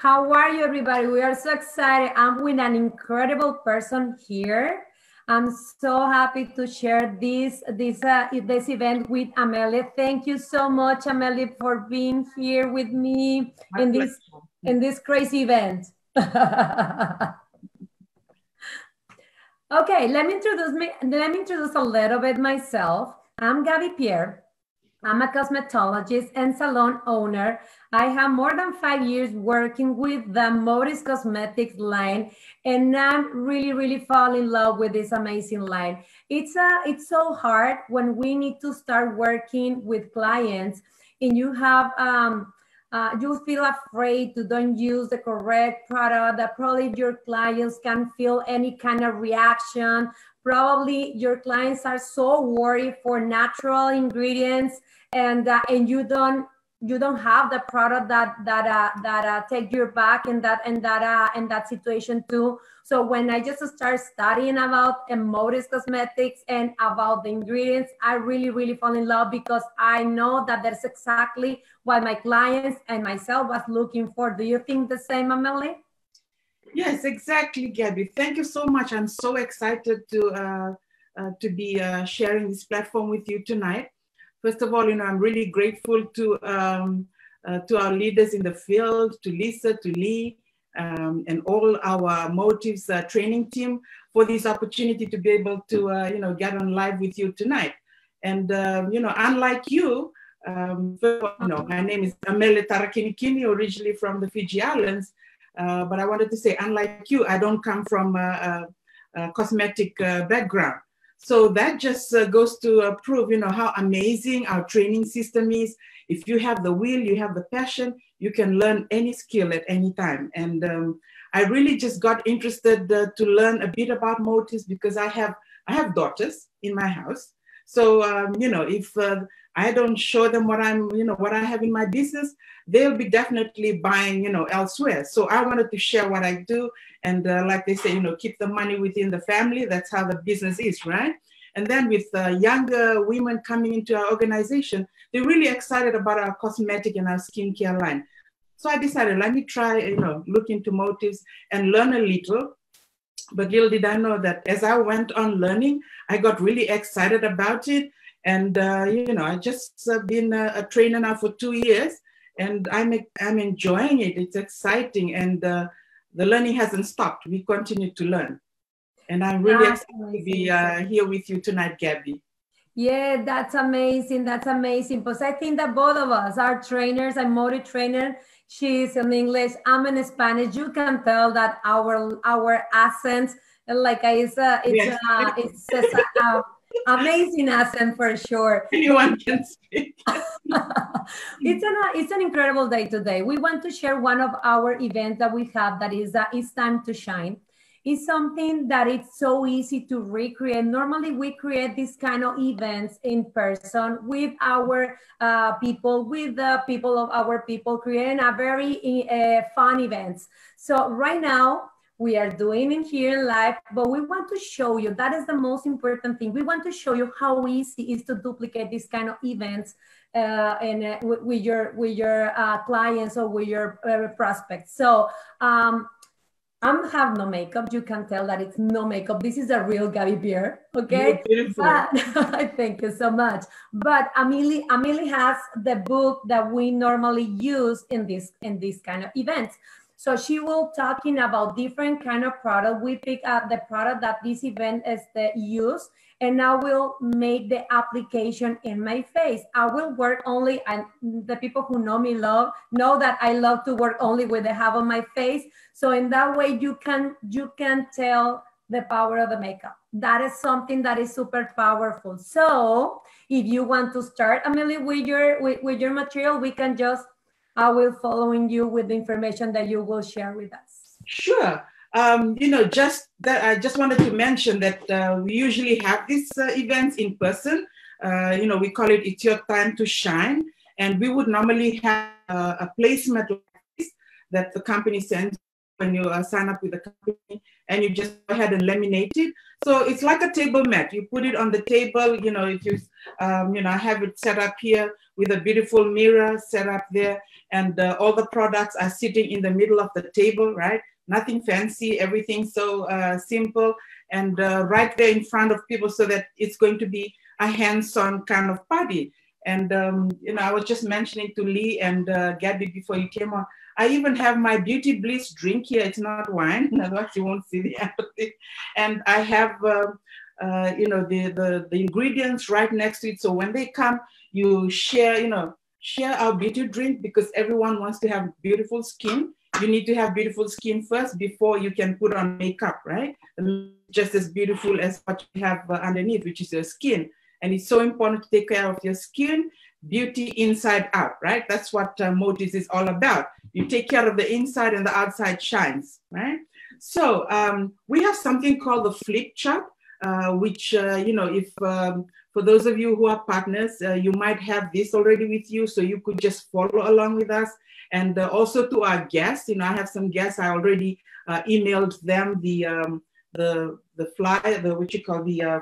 How are you, everybody? We are so excited. I'm with an incredible person here. I'm so happy to share this event with Amelie. Thank you so much, Amelie, for being here with me in this crazy event. Okay, let me introduce a little bit myself. I'm Gabby Pierre. I'm a cosmetologist and salon owner. I have more than 5 years working with the Motifs cosmetics line, and I'm really fall in love with this amazing line. It's so hard when we need to start working with clients, and you have you feel afraid to don't use the correct product. That probably your clients can feel any kind of reaction. Probably your clients are so worried for natural ingredients, and you don't have the product that take your back in that situation too. So when I just start studying about Motifs cosmetics and about the ingredients, I really fall in love, because I know that that's exactly what my clients and myself was looking for. Do you think the same, Amelie? Yes, exactly, Gabby. Thank you so much. I'm so excited to be sharing this platform with you tonight. First of all, I'm really grateful to our leaders in the field, to Lisa, to Lee, and all our Motifs training team for this opportunity to be able to, get on live with you tonight. And, unlike you, my name is Amelie Tarakinikini, originally from the Fiji Islands. But I wanted to say, unlike you, I don't come from a cosmetic background. So that just goes to prove, how amazing our training system is. If you have the will, you have the passion, you can learn any skill at any time. And I really just got interested to learn a bit about Motifs, because I have daughters in my house. So, if I don't show them what what I have in my business, they'll be definitely buying, elsewhere. So I wanted to share what I do. And like they say, keep the money within the family. That's how the business is, right? And then with younger women coming into our organization, they're really excited about our cosmetic and our skincare line. So I decided, let me try, look into Motifs and learn a little. But little did I know that as I went on learning, I got really excited about it. And, I just been a trainer now for 2 years, and I'm enjoying it. It's exciting, and the learning hasn't stopped. We continue to learn. And I'm really excited to be here with you tonight, Gabby. Yeah, that's amazing. That's amazing. Because I think that both of us are trainers. I'm Motif trainer. She's in English. I'm in Spanish. You can tell that our accents, like it's amazing accent for sure. Anyone can speak. It's an incredible day today. We want to share one of our events that we have, that is It's Time to Shine. It's something that it's so easy to recreate. Normally, we create this kind of events in person with our people, with the people of our people, creating a very fun events. So right now, we are doing it here live, but we want to show you, that is the most important thing. We want to show you how easy it is to duplicate this kind of events with your clients or with your prospects. So I have no makeup. You can tell that it's no makeup. This is a real Gabby Pierre, okay? Thank you so much. But Amelie has the book that we normally use in this kind of events. So she will talking about different kind of product. We pick up the product that this event is the use, and I will make the application in my face. I will work only, and the people who know me know that I love to work only with the half of my face. So in that way, you can tell the power of the makeup. That is something that is super powerful. So if you want to start, Amelie, with your material, we can just, I will following you with the information that you will share with us. Sure. Just that I just wanted to mention that we usually have these events in person. We call it It's Your Time to Shine. And we would normally have a placement like this that the company sends when you sign up with the company, and you just go ahead and laminate it. So it's like a table mat. You put it on the table, you know, if you, I have it set up here with a beautiful mirror set up there, and all the products are sitting in the middle of the table, right? Nothing fancy, everything so simple, and right there in front of people, so that it's going to be a hands-on kind of party. And, I was just mentioning to Lee and Gabby before you came on, I even have my Beauty Bliss drink here. It's not wine, otherwise you won't see the end of it. And I have, the ingredients right next to it. So when they come, you share, share our beauty drink, because everyone wants to have beautiful skin. You need to have beautiful skin first before you can put on makeup, right? Just as beautiful as what you have underneath, which is your skin. And it's so important to take care of your skin, beauty inside out, right? That's what Motifs is all about. You take care of the inside and the outside shines, right? So we have something called the flip chart, which, for those of you who are partners, you might have this already with you, so you could just follow along with us. And also to our guests, I have some guests, I already emailed them the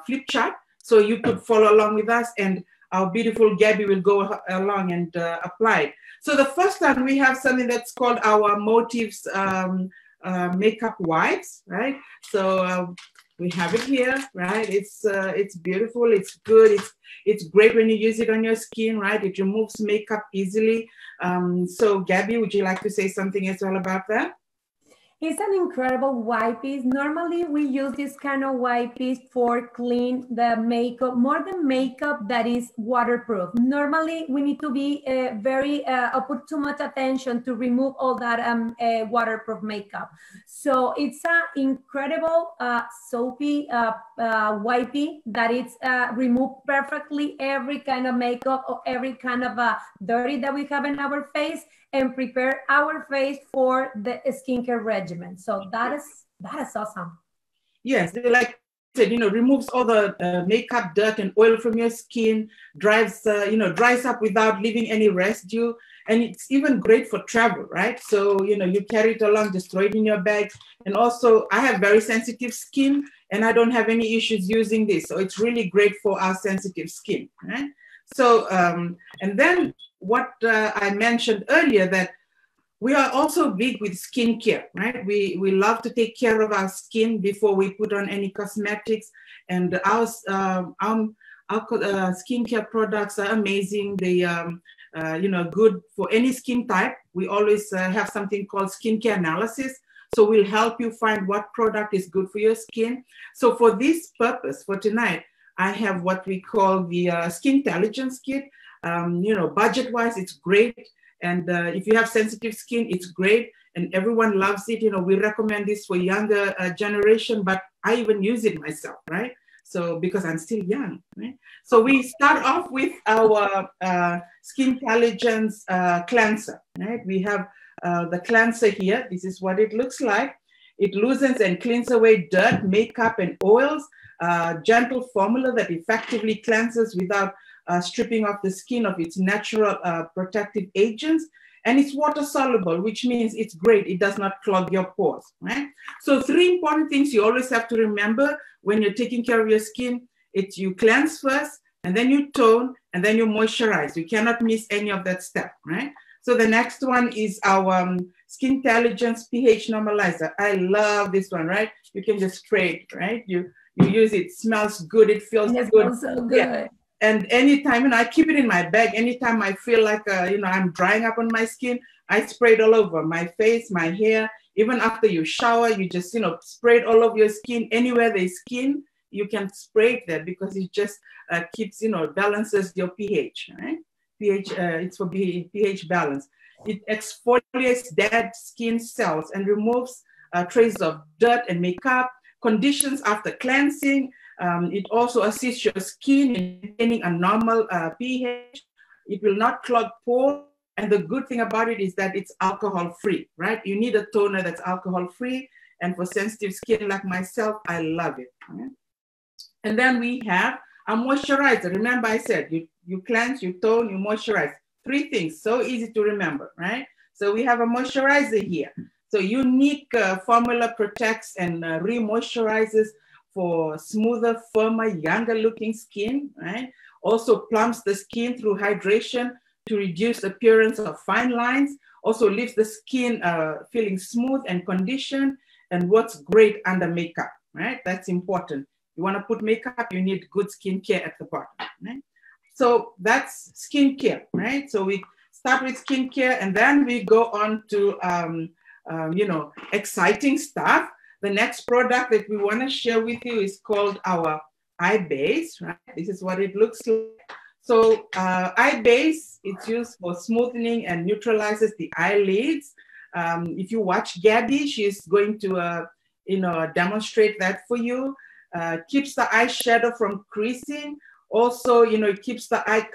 flip chart. So you could follow along with us, and our beautiful Gabby will go along and apply it. So the first time we have something that's called our Motifs makeup wipes, right? So we have it here, right? It's beautiful, it's good, it's great when you use it on your skin, right? It removes makeup easily. So Gabby, would you like to say something as well about that? It's an incredible wipes. Normally, we use this kind of wipes for clean the makeup, more than makeup that is waterproof. Normally, we need to be put too much attention to remove all that waterproof makeup. So it's an incredible soapy wipey that it's remove perfectly every kind of makeup or every kind of dirty that we have in our face, and prepare our face for the skincare regimen. So that is awesome. Yes, like I said, removes all the makeup, dirt, and oil from your skin, dries up without leaving any residue. And it's even great for travel, right? So, you carry it along, just throw it in your bag. And also, I have very sensitive skin, and I don't have any issues using this. So it's really great for our sensitive skin, right? So, and then what I mentioned earlier, that we are also big with skincare, right? We love to take care of our skin before we put on any cosmetics, and our skincare products are amazing. They good for any skin type. We always have something called skincare analysis. So we'll help you find what product is good for your skin. So for this purpose, for tonight, I have what we call the Skin Intelligence Kit. Budget-wise, it's great. And if you have sensitive skin, it's great. And everyone loves it. We recommend this for younger generation, but I even use it myself, right? So because I'm still young, right? So we start off with our Skin Intelligence cleanser, right? We have the cleanser here. This is what it looks like. It loosens and cleans away dirt, makeup, and oils. Gentle formula that effectively cleanses without stripping off the skin of its natural protective agents. And it's water soluble, which means it's great. It does not clog your pores, right? So 3 important things you always have to remember when you're taking care of your skin. It's you cleanse first, and then you tone, and then you moisturize. You cannot miss any of that step, right? So the next one is our Skin Intelligence pH Normalizer. I love this one, right? You can just spray it, right? You use it, smells good, it feels good. It smells so good. Yeah. And anytime, I keep it in my bag. Anytime I feel like, I'm drying up on my skin, I spray it all over my face, my hair. Even after you shower, you just, spray it all over your skin. Anywhere there's skin, you can spray it there, because it just keeps, balances your pH, right? pH, it's for pH balance. It exfoliates dead skin cells and removes traces of dirt and makeup, conditions after cleansing. It also assists your skin in maintaining a normal pH. It will not clog pores. And the good thing about it is that it's alcohol-free, right? You need a toner that's alcohol-free. And for sensitive skin like myself, I love it. Right? And then we have a moisturizer. Remember I said, you cleanse, you tone, you moisturize. 3 things, so easy to remember, right? So we have a moisturizer here. So unique formula protects and re-moisturizes for smoother, firmer, younger looking skin, right? Also plumps the skin through hydration to reduce appearance of fine lines. Also leaves the skin feeling smooth and conditioned, and works great under makeup, right? That's important. You want to put makeup, you need good skincare at the bottom, right? So that's skincare, right? So we start with skincare and then we go on to, you know, exciting stuff. The next product that we want to share with you is called our eye base, right? This is what it looks like. So eye base, it's used for smoothing and neutralizes the eyelids. If you watch Gabby, she's going to, you know, demonstrate that for you. Keeps the eyeshadow from creasing. Also, you know, it keeps the eye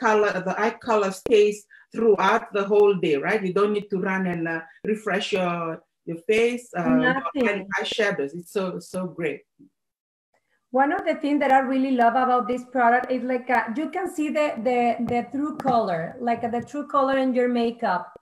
color stays throughout the whole day, right? You don't need to run and refresh your face. Eyeshadows, it's so great. One of the things that I really love about this product is like you can see the true color, like the true color in your makeup.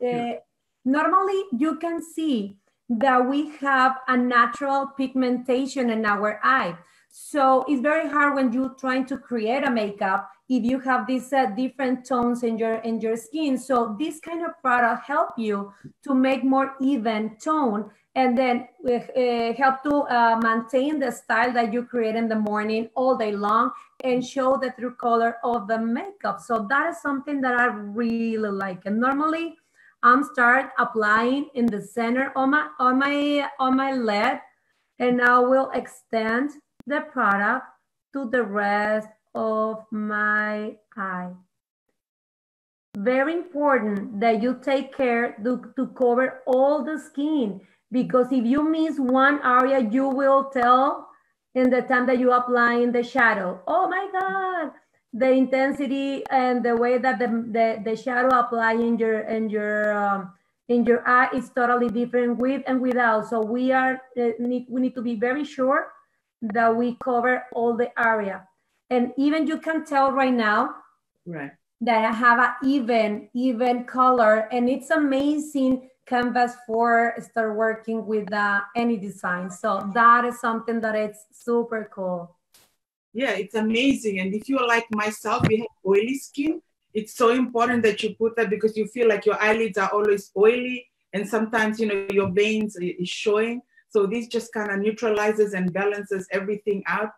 Normally, you can see that we have a natural pigmentation in our eye. So it's very hard when you're trying to create a makeup if you have these different tones in your skin. So this kind of product help you to make more even tone, and then help to maintain the style that you create in the morning all day long and show the true color of the makeup. So that is something that I really like. And normally I'm start applying in the center on my lid, and I will extend the product to the rest of my eye. Very important that you take care to cover all the skin, because if you miss one area, you will tell in the time that you apply in the shadow, oh my God, the intensity and the way that the shadow apply in your eye is totally different with and without. So we need to be very sure that we cover all the area. And even you can tell right now, right, that I have an even color, and it's amazing canvas for start working with any design. So that is something that it's super cool. Yeah, it's amazing. And if you're like myself, you have oily skin, it's so important that you put that, because you feel like your eyelids are always oily, and sometimes, you know, your veins is showing. So this just kind of neutralizes and balances everything out,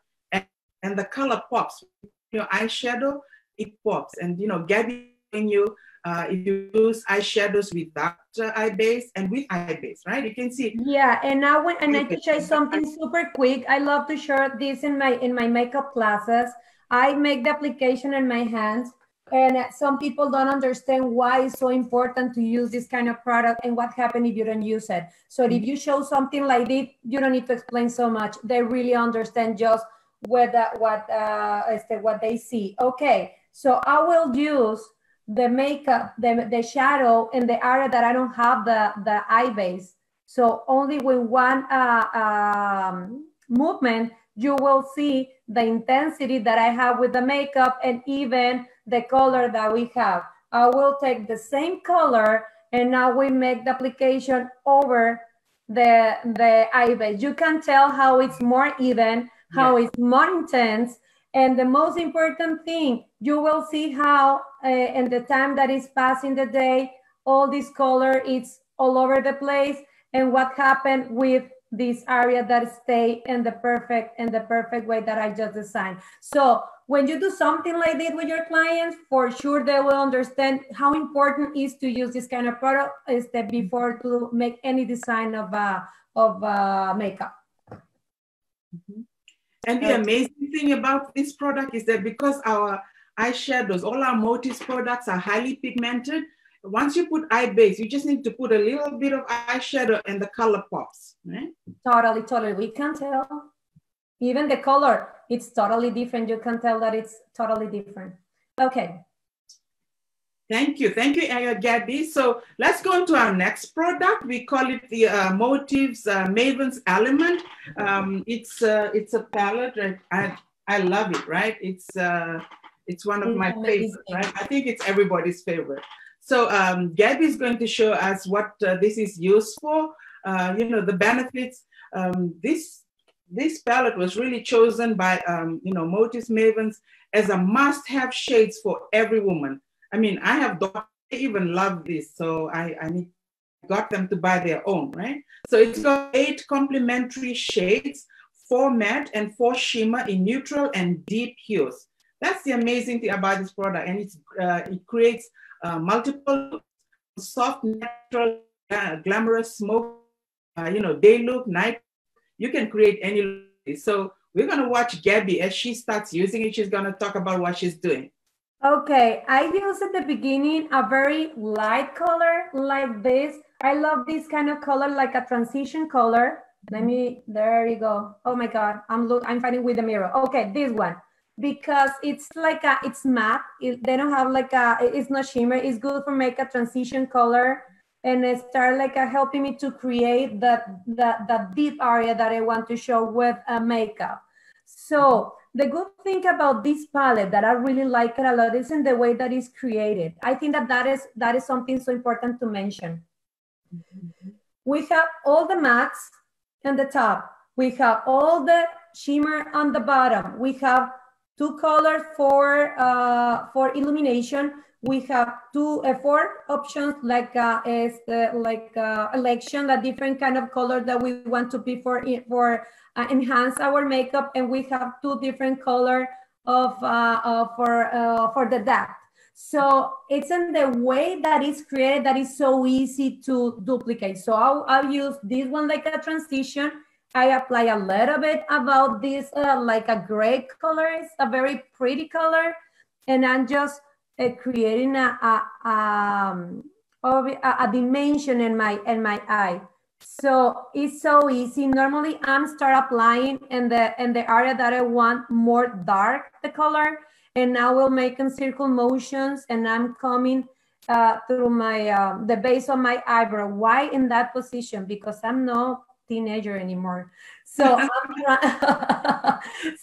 and the color pops. Your eyeshadow, it pops. And, you know, Gabby, if you use eyeshadows without eye base and with eye base, right? You can see. Yeah, and now I need to share something super quick. I love to share this in my makeup classes. I make the application in my hands, and some people don't understand why it's so important to use this kind of product and what happens if you don't use it. So if you show something like this, you don't need to explain so much. They really understand just what they see. Okay, so I will use the makeup, the shadow in the area that I don't have the eye base. So only with one movement, you will see the intensity that I have with the makeup and even the color that we have. I will take the same color, and now we make the application over the eye base. You can tell how it's more even, how it's more intense. And the most important thing, you will see how in the time that is passing the day, all this color is all over the place, and what happened with this area that stay in the perfect way that I just designed. So when you do something like this with your clients, for sure they will understand how important it is to use this kind of product before to make any design of makeup. Mm-hmm. And the amazing thing about this product is that because our eyeshadows, all our Motifs products are highly pigmented, once you put eye base, you just need to put a little bit of eyeshadow and the color pops, right? Totally. We can tell. Even the color, it's totally different. You can tell that it's totally different. Okay. Thank you, Gabby. So let's go on to our next product. We call it the Motifs Maven's Element. It's a palette. Right? I love it. Right? It's one of my favorites. Right? I think it's everybody's favorite. So Gabby is going to show us what this is used for. you know, the benefits. This palette was really chosen by, you know, Motifs mavens as a must-have shades for every woman. I mean, I have daughters, they even love this, so I got them to buy their own, right? So it's got 8 complementary shades, 4 matte and 4 shimmer in neutral and deep hues. That's the amazing thing about this product, and it creates multiple soft, natural, glamorous, smoke, you know, day look, night. You can create any look. So we're gonna watch Gabby as she starts using it. She's gonna talk about what she's doing. Okay, I use at the beginning a very light color like this. I love this kind of color, like a transition color. Let me, there you go. Oh my God, I'm fighting with the mirror. Okay, this one, because it's like it's matte. They don't have like it's not shimmer. It's good for make a transition color, and it start like helping me to create that deep area that I want to show with makeup. So the good thing about this palette that I really like it a lot is in the way that it's created. I think that is something so important to mention. We have all the mattes on the top. We have all the shimmer on the bottom. We have 2 colors for illumination. We have 4 options like election, a different kind of color that we want to be for enhance our makeup, and we have 2 different color for the depth. So it's in the way that it's created that is so easy to duplicate. So I'll use this one like a transition. I apply a little bit about this like a gray color. It's a very pretty color, and I'm just creating a dimension in my eye. So it's so easy. Normally I'm start applying in the area that I want more dark the color, and now we'll make circle motions, and I'm coming through my the base of my eyebrow. Why in that position? Because I'm no teenager anymore. So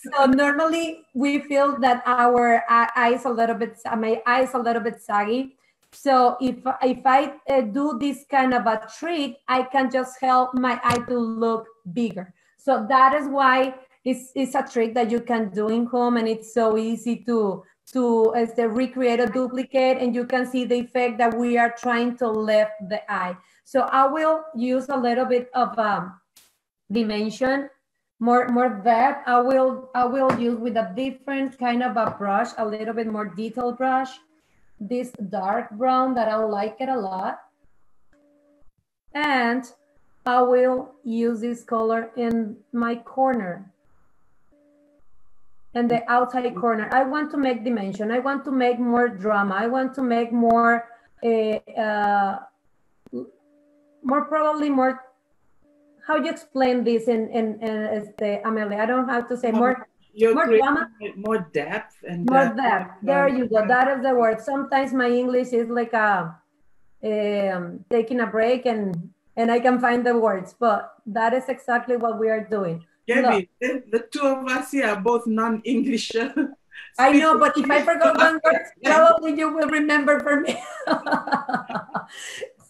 so normally we feel that our eyes a little bit, my eyes a little bit saggy. So if I do this kind of a trick, I can just help my eye to look bigger. So that is why it's a trick that you can do in home, and it's so easy to recreate a duplicate, and you can see the effect that we are trying to lift the eye. So I will use a little bit of dimension, more depth. I will use with a different kind of a brush, a little bit more detailed brush. This dark brown that I like it a lot, and I will use this color in my corner, in the outside corner. I want to make dimension. I want to make more drama. I want to make more probably more. How do you explain this in Amelia? I don't have to say more. More drama, more depth, and more depth. There you go. That is the word. Sometimes my English is like taking a break, and I can find the words, but that is exactly what we are doing. Gabby, the 2 of us here are both non-English. I know, but if I forgot one word, probably you will remember for me.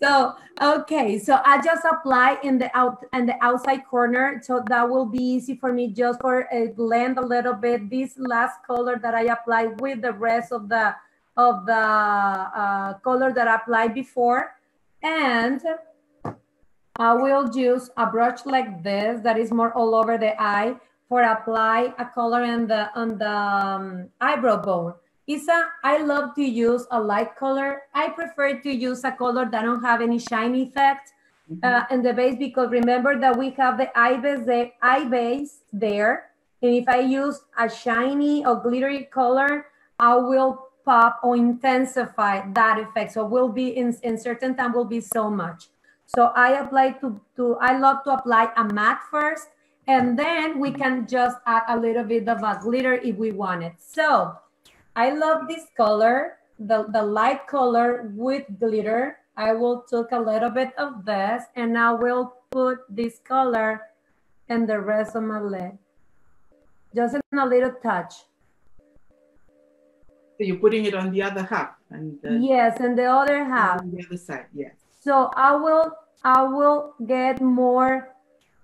So, okay, so I just apply in the outside corner, so that will be easy for me just for blend a little bit this last color that I applied with the rest of the color that I applied before. And I will use a brush like this that is more all over the eye for apply a color on the eyebrow bone. I love to use a light color. I prefer to use a color that don't have any shiny effect in the base, because remember that we have the eye base there. And if I use a shiny or glittery color, I will pop or intensify that effect. So will be in certain time will be so much. So I apply I love to apply a matte first, and then we can just add a little bit of a glitter if we want it. So I love this color, the light color with glitter. I will take a little bit of this, and I will put this color in the rest of my lid. Just a little touch. So you're putting it on the other half? And yes, and the other half. On the other side, yes. So I will I will get more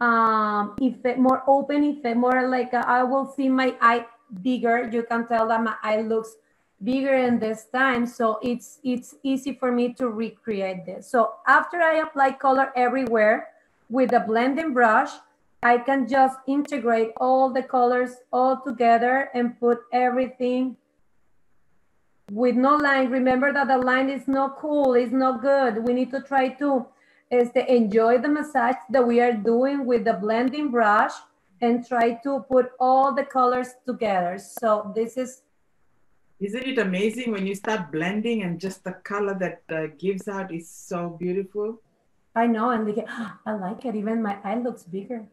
effect, more open effect, more like I will see my eye bigger. You can tell that my eye looks bigger in this time, so it's easy for me to recreate this. So after I apply color everywhere with a blending brush, I can just integrate all the colors all together and put everything with no line. Remember that the line is not cool, it's not good. We need to try to enjoy the massage that we are doing with the blending brush and try to put all the colors together. So this is... Isn't it amazing when you start blending and just the color that gives out is so beautiful? I know, and I like it. Even my eye looks bigger.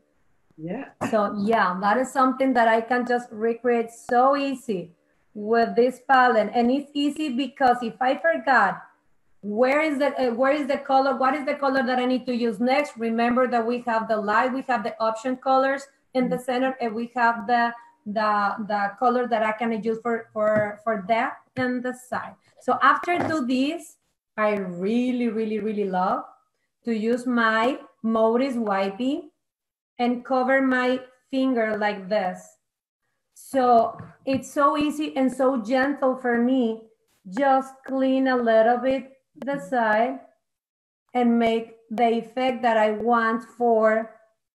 Yeah. So yeah, that is something that I can just recreate so easy with this palette. And it's easy because if I forgot where is the color, what is the color that I need to use next, remember that we have the light, we have the option colors in the center, and we have the color that I can use for that and the side. So after do this, I really love to use my Motifs wiping and cover my finger like this. So it's so easy and so gentle for me. Just clean a little bit the side and make the effect that I want for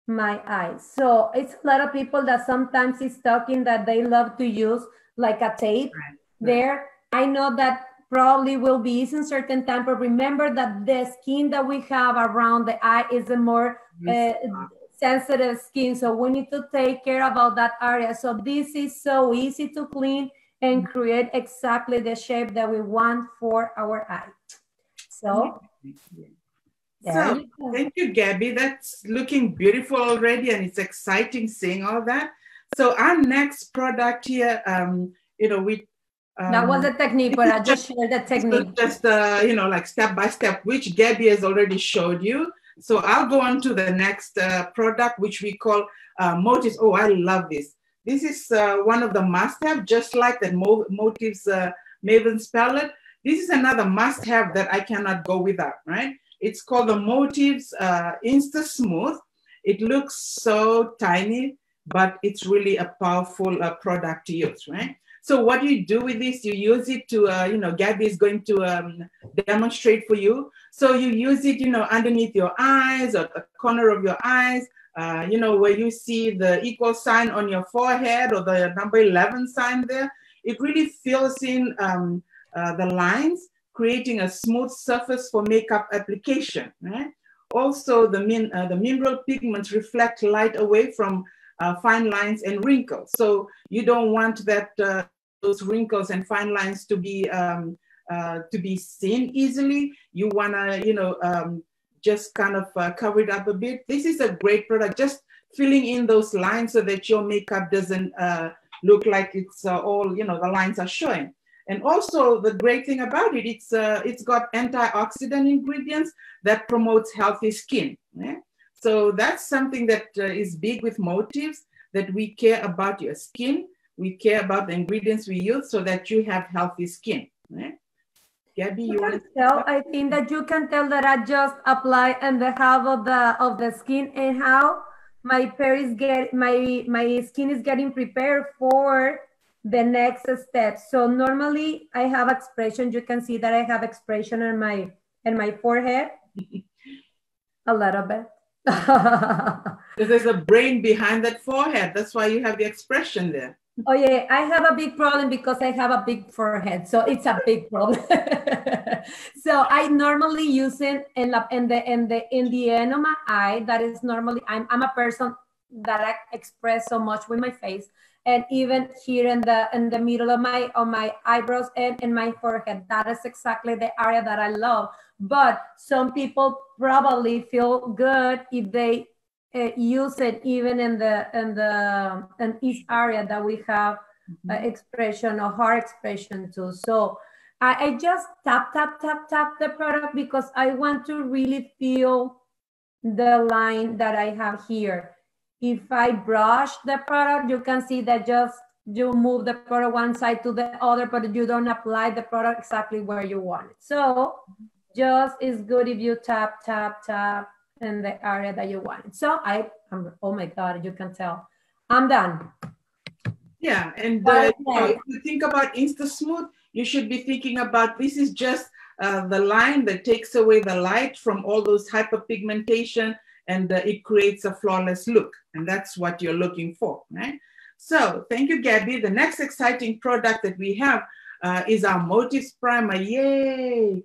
my eyes. So it's a lot of people that sometimes is talking that they love to use like a tape there. I know that probably will be easy in certain time, but remember that the skin that we have around the eye is a more sensitive skin. So we need to take care about that area. So this is so easy to clean and create exactly the shape that we want for our eye. So, thank you, Gabby. That's looking beautiful already, and it's exciting seeing all that. So our next product here, that was a technique, but I just shared the technique. Just like step by step, which Gabby has already showed you. So I'll go on to the next product, which we call Motifs. Oh, I love this. This is one of the must-have, just like the Motifs Maven's palette. This is another must-have that I cannot go without, right? It's called the Motifs Instasmooth. It looks so tiny, but it's really a powerful product to use, right? So what do you do with this? You use it to, Gabby is going to demonstrate for you. So you use it, underneath your eyes or the corner of your eyes, where you see the equal sign on your forehead or the number 11 sign there. It really fills in the lines, creating a smooth surface for makeup application, right? Also, the mineral pigments reflect light away from fine lines and wrinkles. So you don't want that those wrinkles and fine lines to be seen easily. You wanna, just kind of cover it up a bit. This is a great product, just filling in those lines so that your makeup doesn't look like it's all, the lines are showing. And also the great thing about it, it's got antioxidant ingredients that promotes healthy skin. Yeah? So that's something that is big with Motifs, that we care about your skin. We care about the ingredients we use so that you have healthy skin. Right? Gabby, you want to tell? I think that you can tell that I just apply and the half of the skin and how my my skin is getting prepared for the next step. So normally I have expression. You can see that I have expression in my forehead a little bit. There's a brain behind that forehead. That's why you have the expression there. Oh yeah, I have a big problem because I have a big forehead, so it's a big problem. So I normally use it in the end of my eye. That is normally I'm a person that I express so much with my face, and even here in the middle of my eyebrows and in my forehead. That is exactly the area that I love. But some people probably feel good if they use it even in each area that we have expression or heart expression too. So I just tap the product because I want to really feel the line that I have here. If I brush the product, you can see that just you move the product one side to the other, but you don't apply the product exactly where you want it. So just is good if you tap in the area that you want. So oh my God, you can tell. I'm done. Yeah, and if you think about Instasmooth, you should be thinking about, this is just the line that takes away the light from all those hyperpigmentation, and it creates a flawless look. And that's what you're looking for, right? So thank you, Gabby. The next exciting product that we have is our Motifs Primer. Yay!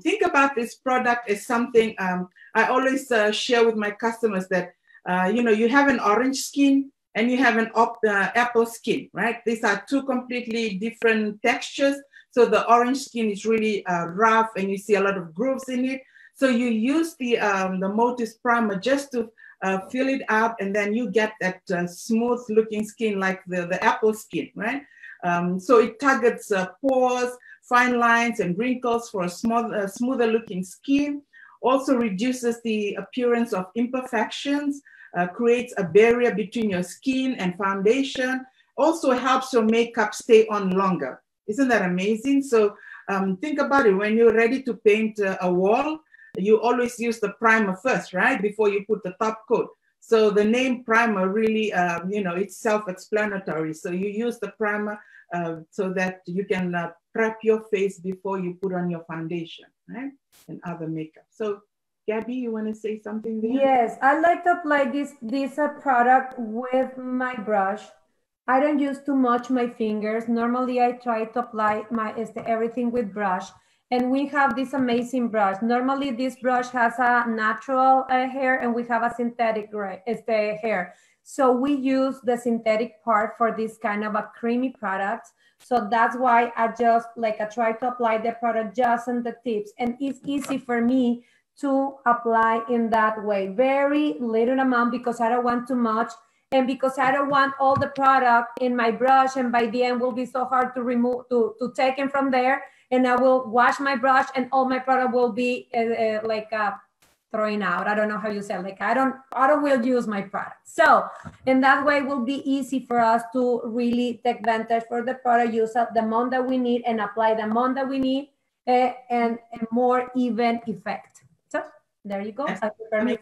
Think about this product as something, I always share with my customers that, you know, you have an orange skin and you have an apple skin, right? These are two completely different textures. So the orange skin is really rough and you see a lot of grooves in it. So you use the Motifs Primer just to fill it up, and then you get that smooth looking skin like the apple skin, right? So it targets pores, fine lines and wrinkles for a smoother looking skin. Also reduces the appearance of imperfections, creates a barrier between your skin and foundation, also helps your makeup stay on longer. Isn't that amazing? So think about it, when you're ready to paint a wall, you always use the primer first, right? Before you put the top coat. So the name primer really, you know, it's self-explanatory. So you use the primer so that you can prep your face before you put on your foundation, right? And other makeup. So Gabby, you want to say something there? Yes, I like to apply this product with my brush. I don't use too much my fingers. Normally I try to apply everything with brush. And we have this amazing brush. Normally this brush has a natural hair and we have a synthetic hair. So we use the synthetic part for this kind of a creamy product. So that's why I just I try to apply the product just on the tips, and it's easy for me to apply in that way. Very little amount because I don't want too much, and because I don't want all the product in my brush, and by the end will be so hard to remove, to take it from there, and I will wash my brush and all my product will be throwing out. I don't know how you say it. I don't will use my product. So in that way it will be easy for us to really take advantage for the product, use up the amount that we need and apply the amount that we need, and a more even effect. So there you go. Yes. I mean,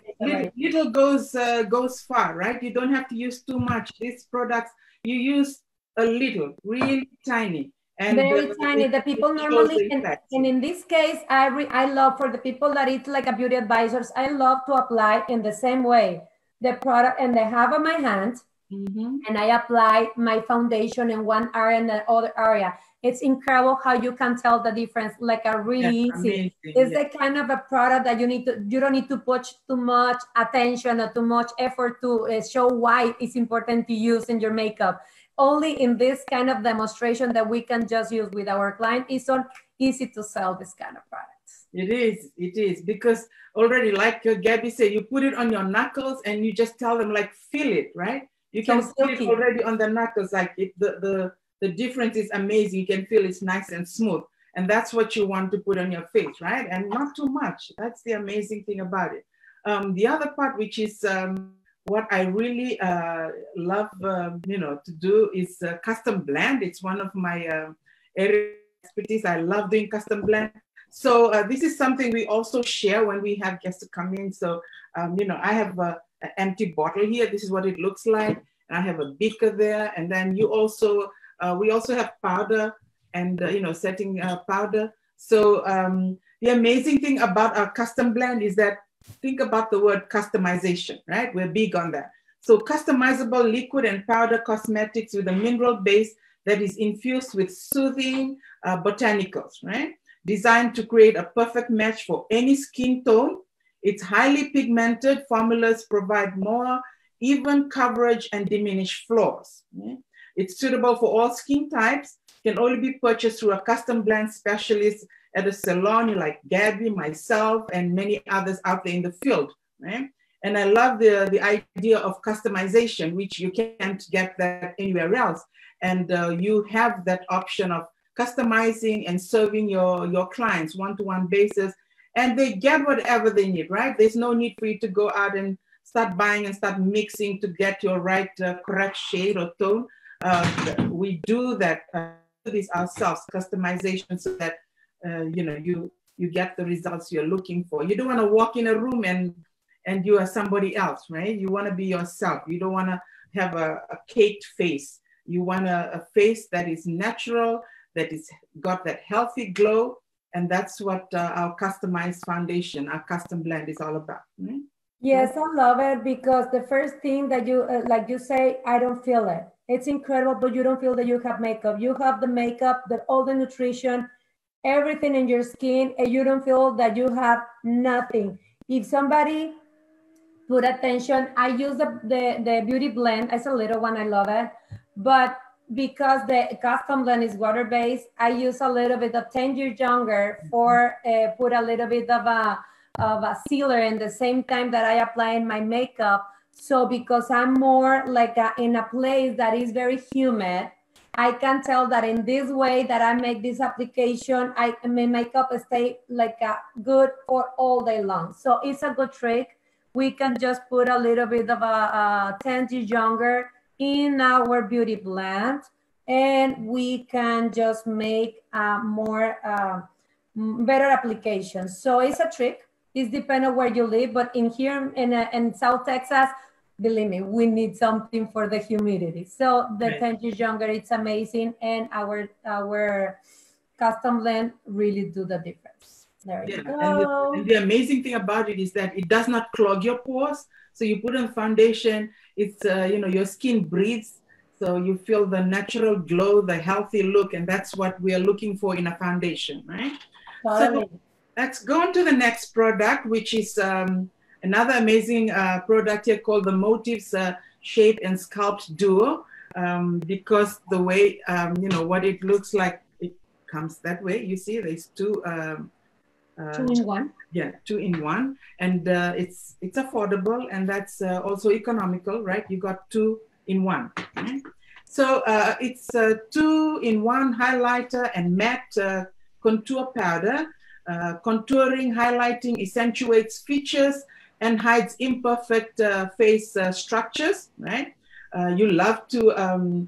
little goes far, right? You don't have to use too much. These products, you use a little, really tiny. And very tiny. The people normally, and in this case, I love, for the people that it's like a beauty advisors, I love to apply in the same way the product, and they have on my hand, and I apply my foundation in one area and the other area. It's incredible how you can tell the difference, like a really easy. Amazing. It's the kind of a product that you don't need to put too much attention or too much effort to show why it's important to use in your makeup. Only in this kind of demonstration that we can just use with our client, it's so easy to sell this kind of products. It is, because already, like Gabby said, you put it on your knuckles and you just tell them, like, feel it, right? You can feel it already on the knuckles, like the difference is amazing. You can feel it's nice and smooth. And that's what you want to put on your face, right? And not too much. That's the amazing thing about it. The other part, which is what I really love, to do is custom blend. It's one of my area expertise. I love doing custom blend. So this is something we also share when we have guests to come in. So, I have an empty bottle here. This is what it looks like. I have a beaker there. And then you also, we also have powder and, setting powder. So the amazing thing about our custom blend is that, think about the word customization, right? We're big on that. So customizable liquid and powder cosmetics with a mineral base that is infused with soothing botanicals, right? Designed to create a perfect match for any skin tone. It's highly pigmented. Formulas provide more even coverage and diminish flaws. Right? It's suitable for all skin types. Can only be purchased through a custom blend specialist at a salon like Gabby, myself, and many others out there in the field, right? And I love the idea of customization, which you can't get that anywhere else. And you have that option of customizing and serving your clients one-to-one basis, and they get whatever they need, right? There's no need for you to go out and start buying and start mixing to get your right correct shade or tone. We do that, this ourselves, customization, so that you get the results you're looking for. You don't want to walk in a room and and you are somebody else, right? You want to be yourself. You don't want to have a caked face. You want a face that is natural, that is got that healthy glow. And that's what our customized foundation, our custom blend is all about. Right? Yes, I love it because the first thing that you, like you say, I don't feel it. It's incredible, but you don't feel that you have makeup. You have the makeup, all the nutrition, everything in your skin, and you don't feel that you have nothing. If somebody put attention, I use the beauty blend. It's a little one, I love it. But because the custom blend is water-based, I use a little bit of 10 years younger for put a little bit of a sealer in the same time that I apply in my makeup. So because I'm more like in a place that is very humid, I can tell that in this way that I make this application, my makeup stay like good for all day long. So it's a good trick. We can just put a little bit of a 10 years younger in our beauty blend, and we can just make more better applications. So it's a trick. It depends on where you live, but in here in South Texas, believe me, we need something for the humidity. So the 10 years younger, it's amazing, and our custom blend really do the difference. There you go. And the amazing thing about it is that it does not clog your pores. So you put on foundation, it's your skin breathes, so you feel the natural glow, the healthy look, and that's what we are looking for in a foundation, right? Totally. So let's go on to the next product, which is another amazing product here called the Motifs Shape and Sculpt Duo, because the way what it looks like, it comes that way. You see, there's two. 2-in-1. Yeah, 2-in-1, and it's affordable, and that's also economical, right? You got 2-in-1. Right? So it's a 2-in-1 highlighter and matte contour powder. Contouring, highlighting, accentuates features and hides imperfect face structures, right? You love to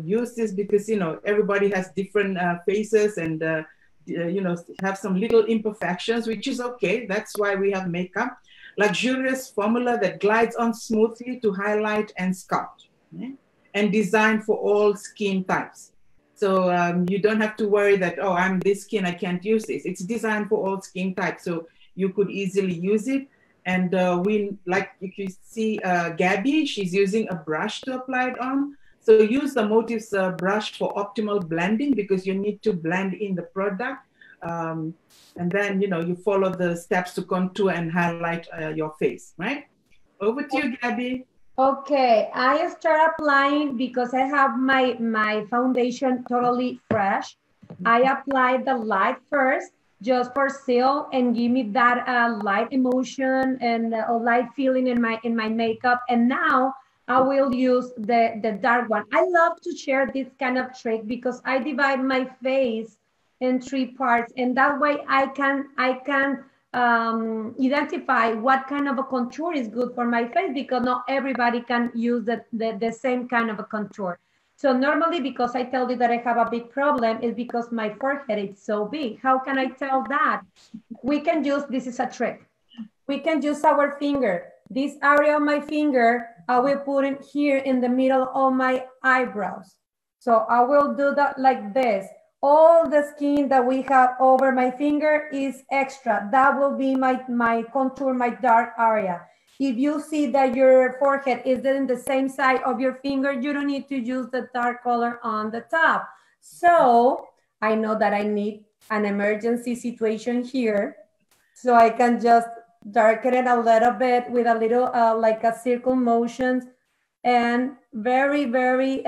use this because everybody has different faces and have some little imperfections, which is okay. That's why we have makeup. Luxurious formula that glides on smoothly to highlight and sculpt, right? And designed for all skin types. So you don't have to worry that, oh, I'm this skin, I can't use this. It's designed for all skin types, so you could easily use it. And if you see Gabby, she's using a brush to apply it on. So use the Motifs brush for optimal blending, because you need to blend in the product. And then, you follow the steps to contour and highlight your face, right? Over to you, Gabby. Okay, I start applying because I have my foundation totally fresh. I apply the light first, just for seal and give me that light emotion and a light feeling in my makeup. And now I will use the dark one. I love to share this kind of trick because I divide my face in 3 parts, and that way I can identify what kind of a contour is good for my face, because not everybody can use the same kind of a contour. So normally, because I tell you that I have a big problem, is because my forehead is so big. How can I tell that? We can use, this is a trick. We can use our finger. This area of my finger, I will put it here in the middle of my eyebrows. So I will do that like this. All the skin that we have over my finger is extra. That will be my contour, my dark area. If you see that your forehead is in the same side of your finger, you don't need to use the dark color on the top. So I know that I need an emergency situation here. So I can just darken it a little bit with a little like a circle motions, and very, very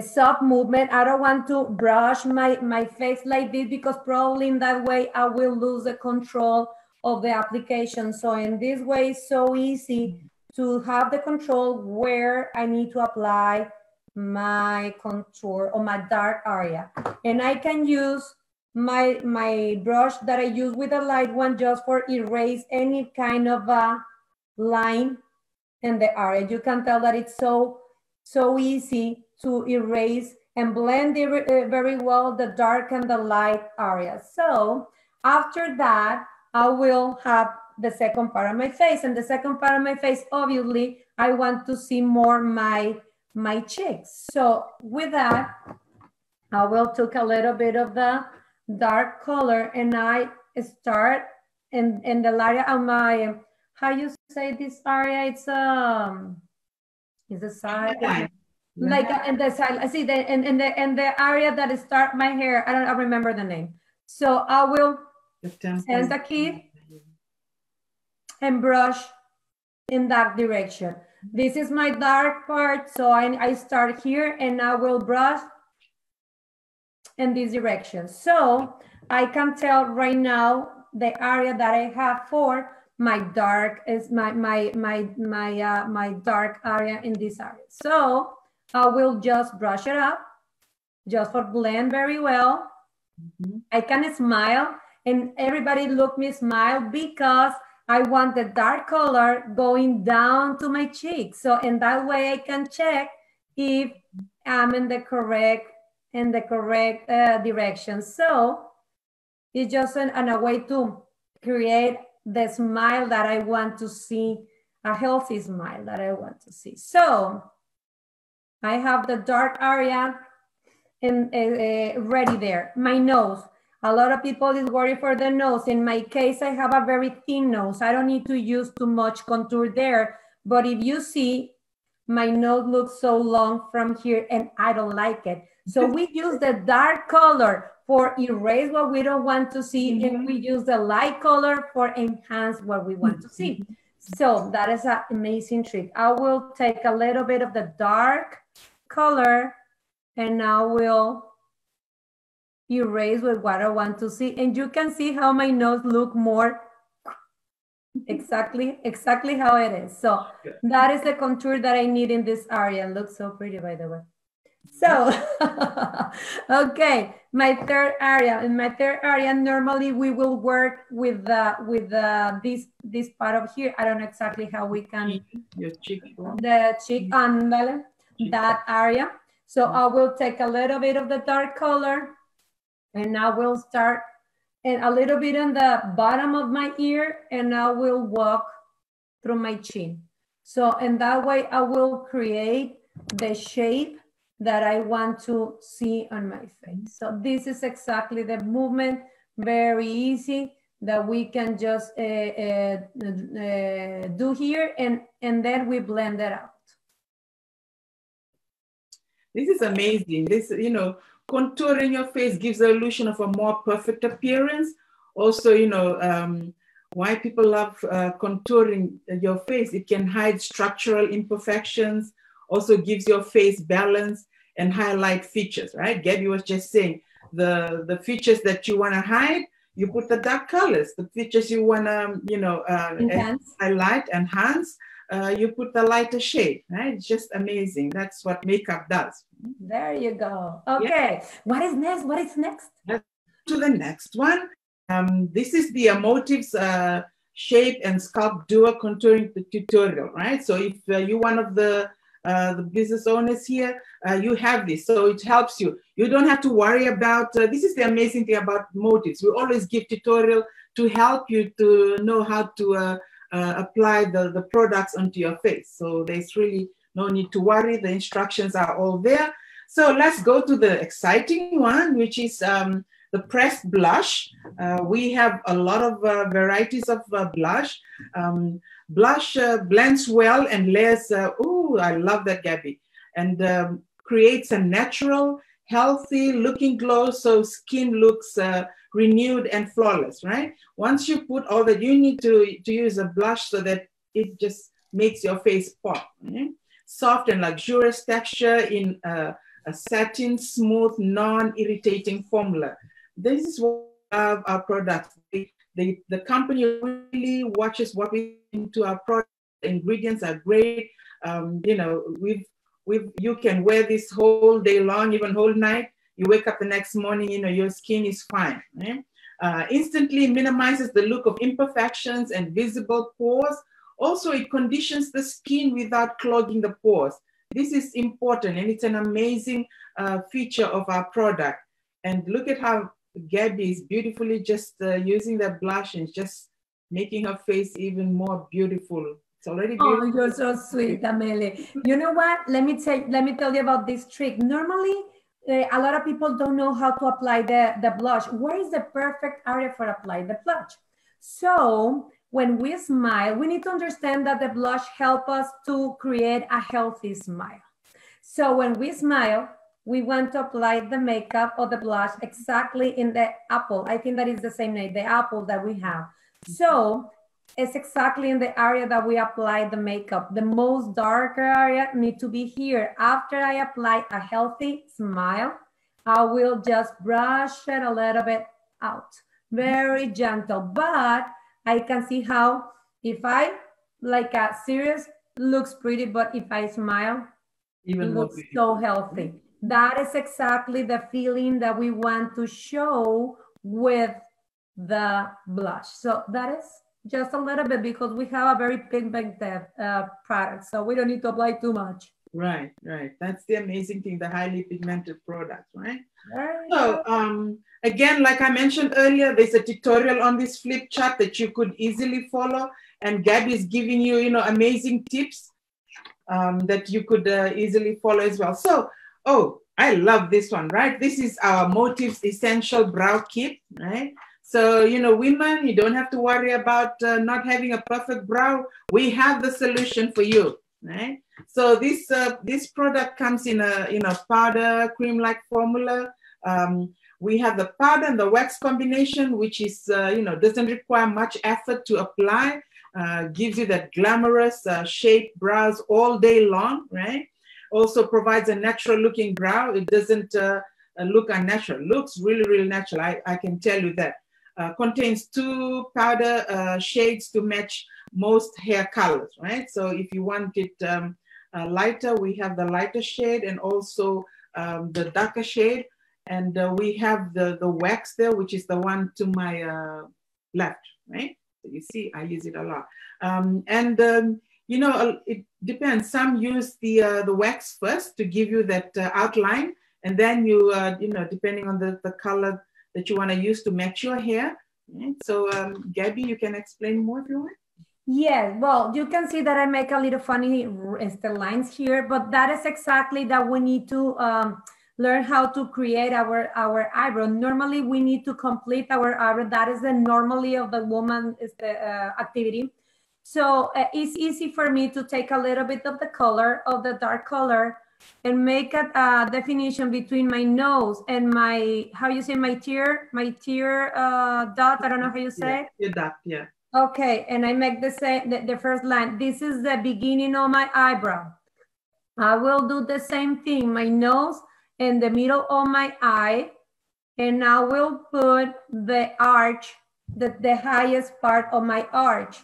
soft movement. I don't want to brush my face like this, because probably in that way I will lose the control of the application. So in this way, it's so easy to have the control where I need to apply my contour or my dark area. And I can use my brush that I use with a light one just for erase any kind of a line in the area. You can tell that it's so easy to erase and blend very well the dark and the light areas. So after that, I will have the second part of my face. And the second part of my face, obviously, I want to see more my cheeks. So with that, I will take a little bit of the dark color and I start in the area of my, how you say this area? It's the side, like in the side. I see in the area that start my hair. I don't remember the name. So I will send the key and brush in that direction. This is my dark part, so I start here and I will brush in this direction. So I can tell right now the area that I have for my dark is my dark area in this area. So I will just brush it up, just for blend very well. I can smile and everybody look me smile because I want the dark color going down to my cheeks. So in that way I can check if I'm in the correct direction. So it's just a way to create the smile that I want to see, a healthy smile that I want to see. So I have the dark area ready there. My nose. A lot of people is worried for the nose. In my case, I have a very thin nose. I don't need to use too much contour there. But if you see, my nose looks so long from here and I don't like it. So we use the dark color for erase what we don't want to see, and we use the light color for enhance what we want to see. So that is an amazing trick. I will take a little bit of the dark color and I will erase with what I want to see. And you can see how my nose look more exactly how it is. So that is the contour that I need in this area. It looks so pretty, by the way. So, okay, my third area. In my third area, normally we will work with this part of here. I don't know exactly how we can. Your cheek. The cheek and that area. So I will take a little bit of the dark color and I will start and a little bit on the bottom of my ear and I will walk through my chin. So in that way, I will create the shape that I want to see on my face. So this is exactly the movement, very easy that we can just do here and then we blend it out. This is amazing. This, you know, contouring your face gives the illusion of a more perfect appearance. Also, you know, why people love contouring your face, it can hide structural imperfections, also gives your face balance and highlight features, right? Gabby was just saying, the features that you want to hide, you put the dark colors. The features you want to, you know, highlight, enhance, you put the lighter shade, right? It's just amazing. That's what makeup does. There you go. Okay, yeah. What is next? What is next? Let's go to the next one. This is the Motifs Shape and Sculpt Duo Contouring tutorial, right? So if you're one of the business owners here, you have this, so it helps you. You don't have to worry about, this is the amazing thing about Motifs. We always give tutorial to help you to know how to apply the products onto your face. So there's really no need to worry. The instructions are all there. So let's go to the exciting one, which is the pressed blush. We have a lot of varieties of blush. Blush blends well and layers, oh, I love that, Gabby, and creates a natural, healthy looking glow, so skin looks renewed and flawless, right? Once you put all that, you need to use a blush so that it just makes your face pop. Okay? Soft and luxurious texture in a satin, smooth, non-irritating formula. This is what our products. The company really watches what we into our product. The ingredients are great. You know, you can wear this whole day long, even whole night. You wake up the next morning, you know, your skin is fine. Right? Instantly minimizes the look of imperfections and visible pores. Also, it conditions the skin without clogging the pores. This is important, and it's an amazing feature of our product. And look at how Gabby is beautifully just using that blush and just making her face even more beautiful. It's already Oh, beautiful. you're so sweet, Amelie. You know what? Let me tell you about this trick. Normally, a lot of people don't know how to apply the blush. Where is the perfect area for apply the blush? So when we smile, we need to understand that the blush helps us to create a healthy smile. So when we smile, we want to apply the makeup or the blush exactly in the apple. I think that is the same name, the apple that we have. So it's exactly in the area that we apply the makeup. The most darker area need to be here. After I apply a healthy smile, I will just brush it a little bit out. Very gentle, but I can see how if I, like a serious, looks pretty, but if I smile, Even it more looks beautiful. so healthy. That is exactly the feeling that we want to show with the blush. So that is just a little bit because we have a very pigmented product, so we don't need to apply too much. Right, right. That's the amazing thing, the highly pigmented products, right? Very So again, like I mentioned earlier, there's a tutorial on this flip chart that you could easily follow. And Gabby is giving you, amazing tips that you could easily follow as well. So, oh, I love this one, right? This is our Motifs Essential Brow Kit, right? So, women, you don't have to worry about not having a perfect brow. We have the solution for you, right? So this product comes in a powder cream-like formula. We have the powder and the wax combination, which is doesn't require much effort to apply. Gives you that glamorous shaped brows all day long, right? Also provides a natural looking brow. It doesn't look unnatural. Looks really, really natural. I can tell you that. Contains 2 powder shades to match most hair colors, right? So if you want it lighter, we have the lighter shade and also the darker shade. And we have the wax there, which is the one to my left, right? So you see, I use it a lot. It depends. Some use the wax first to give you that outline. And then you depending on the color that you want to use to match your hair. Right? So Gabby, you can explain more if you want. Yes, well, you can see that I make a little funny lines here, but that is exactly that we need to learn how to create our eyebrow. Normally, we need to complete our eyebrow. That is the normally of the woman activity. So it's easy for me to take a little bit of the color, of the dark color, and make a definition between my nose and my, how you say, my tear dot. I don't know how you say it. Your dot, yeah. Okay, and I make the first line. This is the beginning of my eyebrow. I will do the same thing, my nose in the middle of my eye, and I will put the arch, the highest part of my arch.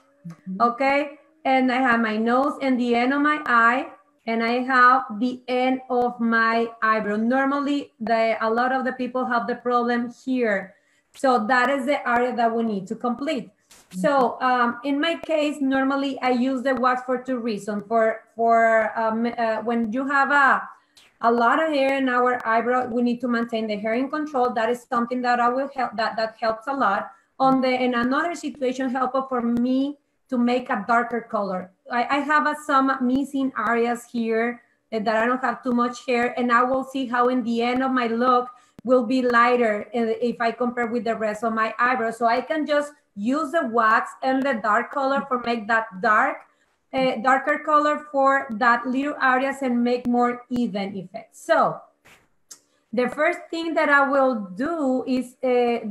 Okay, and I have my nose and the end of my eye, and I have the end of my eyebrow. Normally, a lot of the people have the problem here. So that is the area that we need to complete. So in my case, normally I use the wax for 2 reasons. When you have a lot of hair in our eyebrow, we need to maintain the hair in control. That is something that I will help. That helps a lot. In another situation, helpful for me to make a darker color. I have some missing areas here that I don't have too much hair, and I will see how in the end of my look will be lighter if I compare with the rest of my eyebrow. So I can just use the wax and the dark color for make that darker color for that little areas and make more even effect. So the first thing that I will do is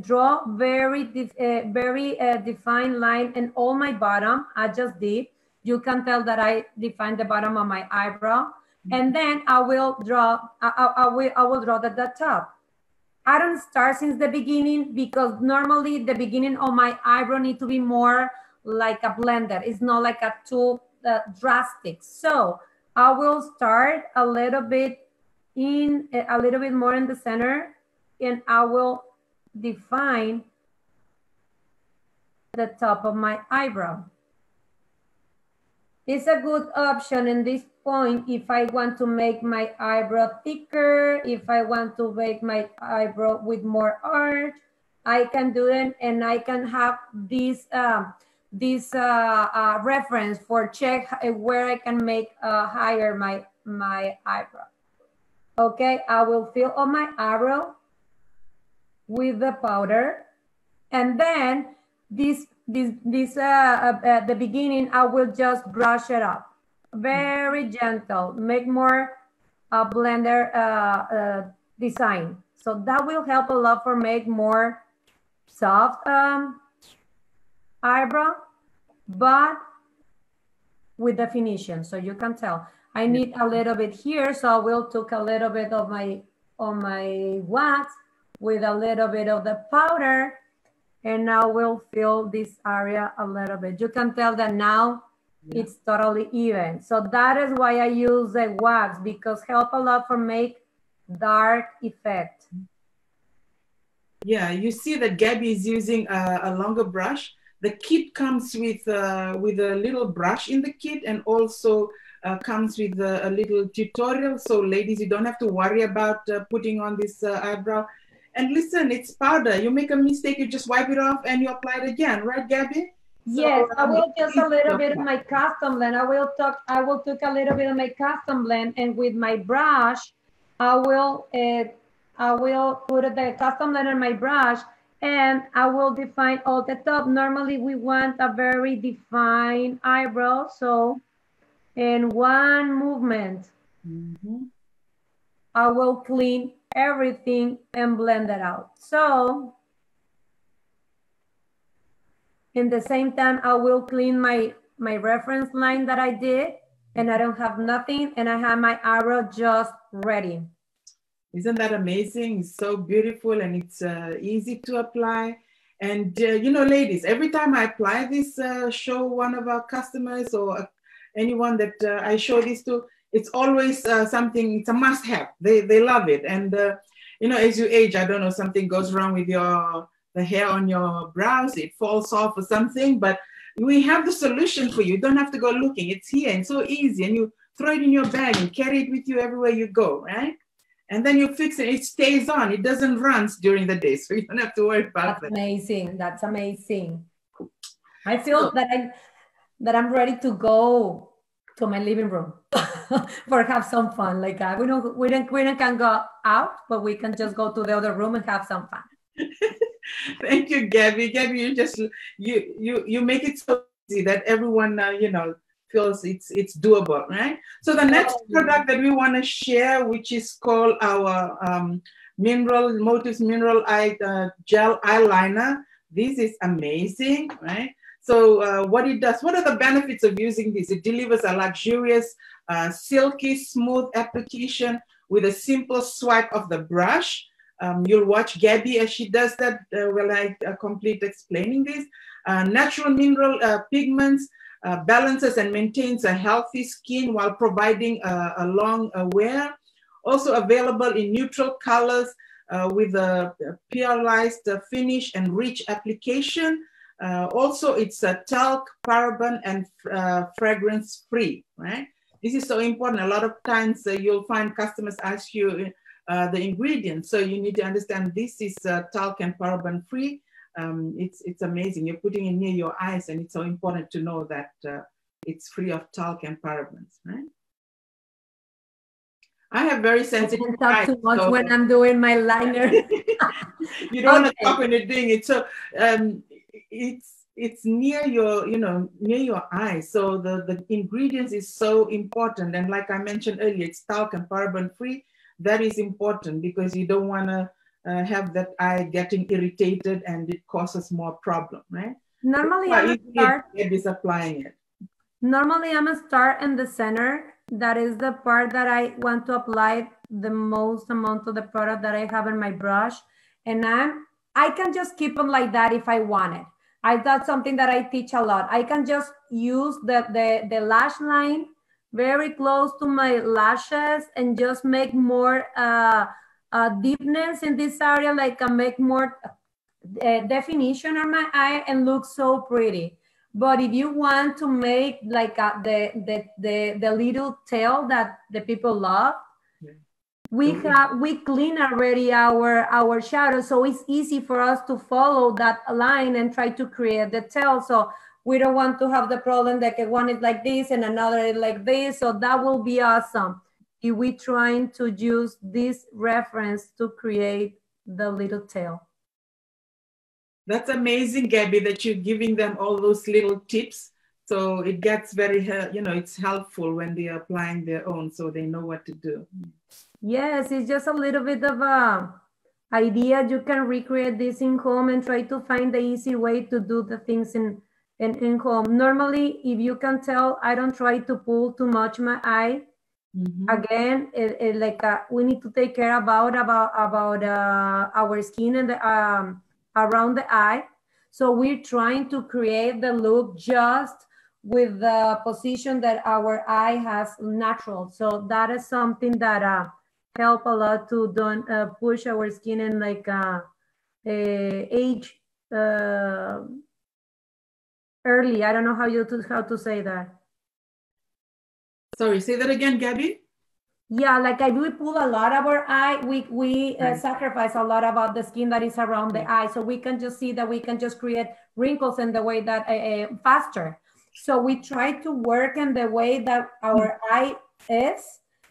draw very defined line in all my bottom. I just did. You can tell that I defined the bottom of my eyebrow, and then I will draw. I will draw the top. I don't start since the beginning because normally the beginning of my eyebrow need to be more like a blender. It's not like a too drastic. So I will start a little bit more in the center, and I will define the top of my eyebrow. It's a good option in this point if I want to make my eyebrow thicker, if I want to make my eyebrow with more arch, I can do it, and I can have this reference for check where I can make higher my eyebrow. Okay, I will fill on my eyebrow with the powder, and then at the beginning I will just brush it up, very gentle, make more blender design. So that will help a lot for make more soft eyebrow, but with definition, so you can tell. I need a little bit here, so I will take a little bit of my wax with a little bit of the powder, and I will fill this area a little bit. You can tell that now it's totally even. So that is why I use the wax, because help a lot for make dark effect. Yeah, you see that Gabby is using a longer brush. The kit comes with a little brush in the kit, and also comes with a little tutorial. So ladies, you don't have to worry about putting on this eyebrow. And listen, it's powder. You make a mistake, you just wipe it off and you apply it again, right, Gabby? Yes, so, I will just a little bit of my custom blend. I will take a little bit of my custom blend, and with my brush, I will put the custom blend on my brush, and I will define all the top. Normally, we want a very defined eyebrow, so in one movement, I will clean everything and blend it out. So in the same time, I will clean my reference line that I did, and I don't have nothing, and I have my eyebrow just ready. Isn't that amazing? It's so beautiful, and it's easy to apply. And you know, ladies, every time I apply this, show one of our customers or anyone that I show this to, it's always something, it's a must have. They love it. And you know, as you age, I don't know, something goes wrong with the hair on your brows, it falls off or something, but we have the solution for you. You don't have to go looking. It's here and so easy, and you throw it in your bag and carry it with you everywhere you go, right? And then you fix it, it stays on, it doesn't run during the day, so you don't have to worry about that. That's amazing, that's amazing. I feel that I'm ready to go to my living room for have some fun. Like we can go out, but we can just go to the other room and have some fun. Thank you, Gabby. Gabby, you make it so easy that everyone you know, feels it's doable, right? So the next product that we want to share, which is called our Motifs Mineral Eye Gel Eyeliner. This is amazing, right? So what it does, what are the benefits of using this? It delivers a luxurious, silky, smooth application with a simple swipe of the brush. You'll watch Gabby as she does that while I complete explaining this. Natural mineral pigments, balances and maintains a healthy skin while providing a long wear. Also available in neutral colors with a pearlized finish and rich application. Also, it's a talc, paraben, and fragrance free, right? This is so important. A lot of times you'll find customers ask you the ingredients. So you need to understand this is talc and paraben free. It's amazing. You're putting it near your eyes, and it's so important to know that it's free of talc and parabens, right? I have very sensitive eyes. I can't talk too much so when I'm doing my liner. You don't want to talk when you're doing it. So it's near your, you know, near your eyes. So the ingredients is so important. And like I mentioned earlier, it's talc and paraben free. That is important because you don't want to have that eye getting irritated and it causes more problem, right? Normally, applying it. Normally, I'm gonna start in the center. That is the part that I want to apply the most amount of the product that I have in my brush. And I can just keep them like that if I want it. That's something that I teach a lot. I can just use the lash line very close to my lashes and just make more deepness in this area, like make more definition on my eye and look so pretty. But if you want to make like the little tail that the people love, we clean already our shadow, so it's easy for us to follow that line and try to create the tail. So We don't want to have the problem that one is like this and another is like this. So that will be awesome if we trying to use this reference to create the little tail. That's amazing, Gabby, that you're giving them all those little tips. So it gets very, it's helpful when they're applying their own, so they know what to do. Yes, it's just a little bit of a idea. You can recreate this in home and try to find the easy way to do the things in home. Normally, if you can tell, I don't try to pull too much my eye. Again, we need to take care about our skin and the, around the eye. So we're trying to create the look just with the position that our eye has natural. So that is something that help a lot to don't push our skin in like age early. I don't know how to say that. Sorry, say that again, Gabby. Yeah, like if we pull a lot of our eye, we sacrifice a lot about the skin that is around the eye. So we can just see that we can just create wrinkles in the way that faster. So we try to work in the way that our eye is.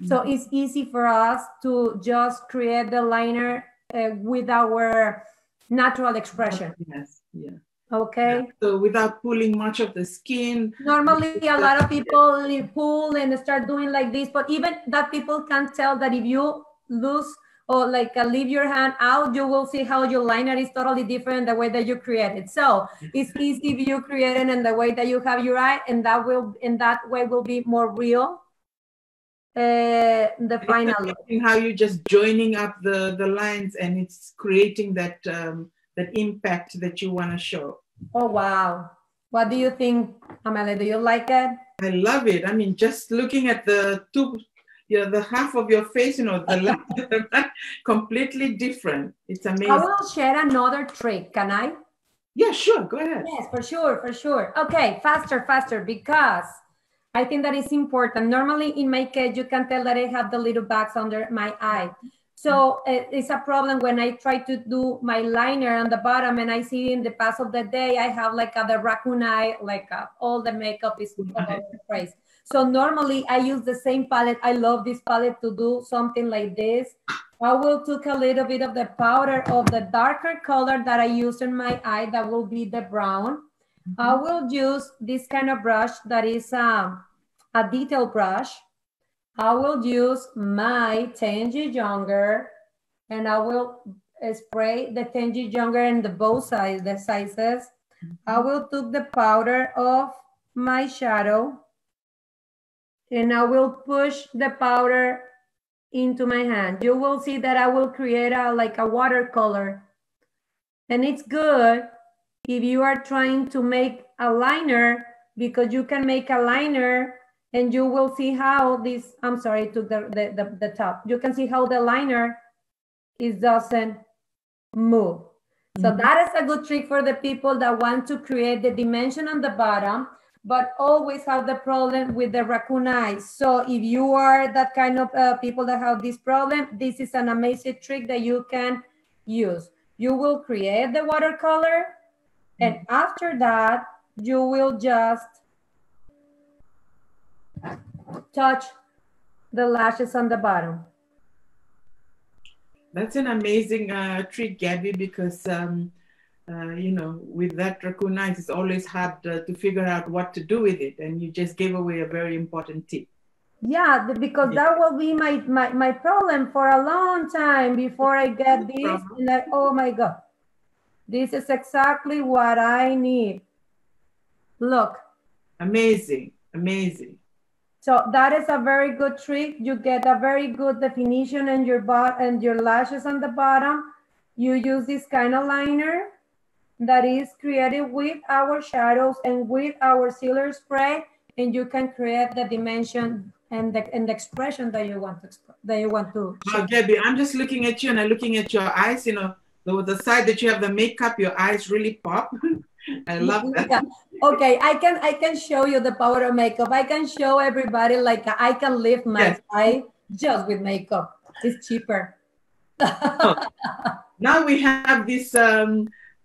So it's easy for us to just create the liner with our natural expression. Yes, yeah. Okay. Yeah. So without pulling much of the skin. Normally, a lot of people pull and start doing like this, but even that people can tell that if you lose or like leave your hand out, you will see how your liner is totally different the way that you create it. So it's easy if you create it in the way that you have your eye, and that will in that way will be more real. The final look. How you just joining up the lines and it's creating that that impact that you want to show. Oh wow. What do you think, Amelie? Do you like it? I love it. I mean, just looking at the two, the half of your face, the left, completely different. It's amazing. I will share another trick. Can I? Yeah, sure. Go ahead. Yes, for sure, for sure. Okay, faster, because I think that is important. Normally in my case, you can tell that I have the little bags under my eye. So it's a problem when I try to do my liner on the bottom and I see in the past of the day, I have like the raccoon eye, like all the makeup is all over the place. So normally I use the same palette. I love this palette to do something like this. I will take a little bit of the powder of the darker color that I use in my eye. That will be the brown. I will use this kind of brush that is a detail brush. I will use my Tangy Younger and I will spray the Tangy Younger in the both sides, the sizes. I will take the powder of my shadow and I will push the powder into my hand. You will see that I will create like a watercolor. And it's good if you are trying to make a liner, because you can make a liner and you will see how this, I'm sorry, I took the top. You can see how the liner doesn't move. So that is a good trick for the people that want to create the dimension on the bottom, but always have the problem with the raccoon eyes. So if you are that kind of people that have this problem, this is an amazing trick that you can use. You will create the watercolor, and after that, you will just touch the lashes on the bottom. That's an amazing trick, Gabby, because with that raccoon eyes, it's always hard to figure out what to do with it, and you just gave away a very important tip. Yeah, because that will be my problem for a long time before I get this. And oh my God, this is exactly what I need. Look. Amazing, amazing. So that is a very good trick. You get a very good definition in your butt and your lashes on the bottom. You use this kind of liner that is created with our shadows and with our sealer spray, and you can create the dimension and the expression that you want to show. Gabby, I'm just looking at you and I'm looking at your eyes. The side that you have the makeup, your eyes really pop. I love that. Yeah. Okay, I can show you the power of makeup. I can show everybody like I can lift my eye just with makeup. It's cheaper. Now we have this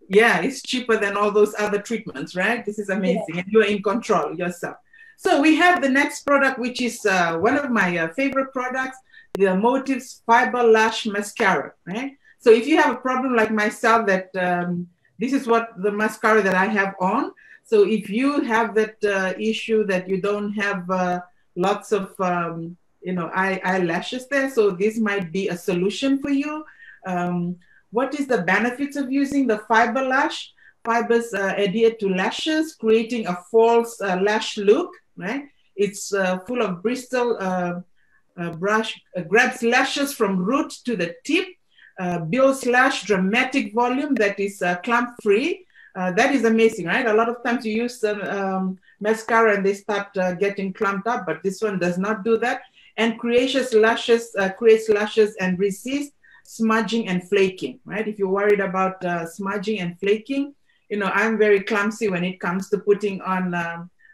Yeah, it's cheaper than all those other treatments, right? This is amazing. And you're in control yourself. So we have the next product, which is one of my favorite products, the Motifs Fiber Lash Mascara, right? So if you have a problem like myself that this is what the mascara that I have on. So if you have that issue that you don't have lots of, eyelashes there, so this might be a solution for you. What is the benefits of using the fiber lash? Fibers adhere to lashes, creating a false lash look, right? It's full of bristle brush, grabs lashes from root to the tip, builds lash dramatic volume that is clump free. That is amazing, right? A lot of times you use some mascara and they start getting clumped up, but this one does not do that. And creates lashes and resists smudging and flaking, right? If you're worried about smudging and flaking, I'm very clumsy when it comes to putting on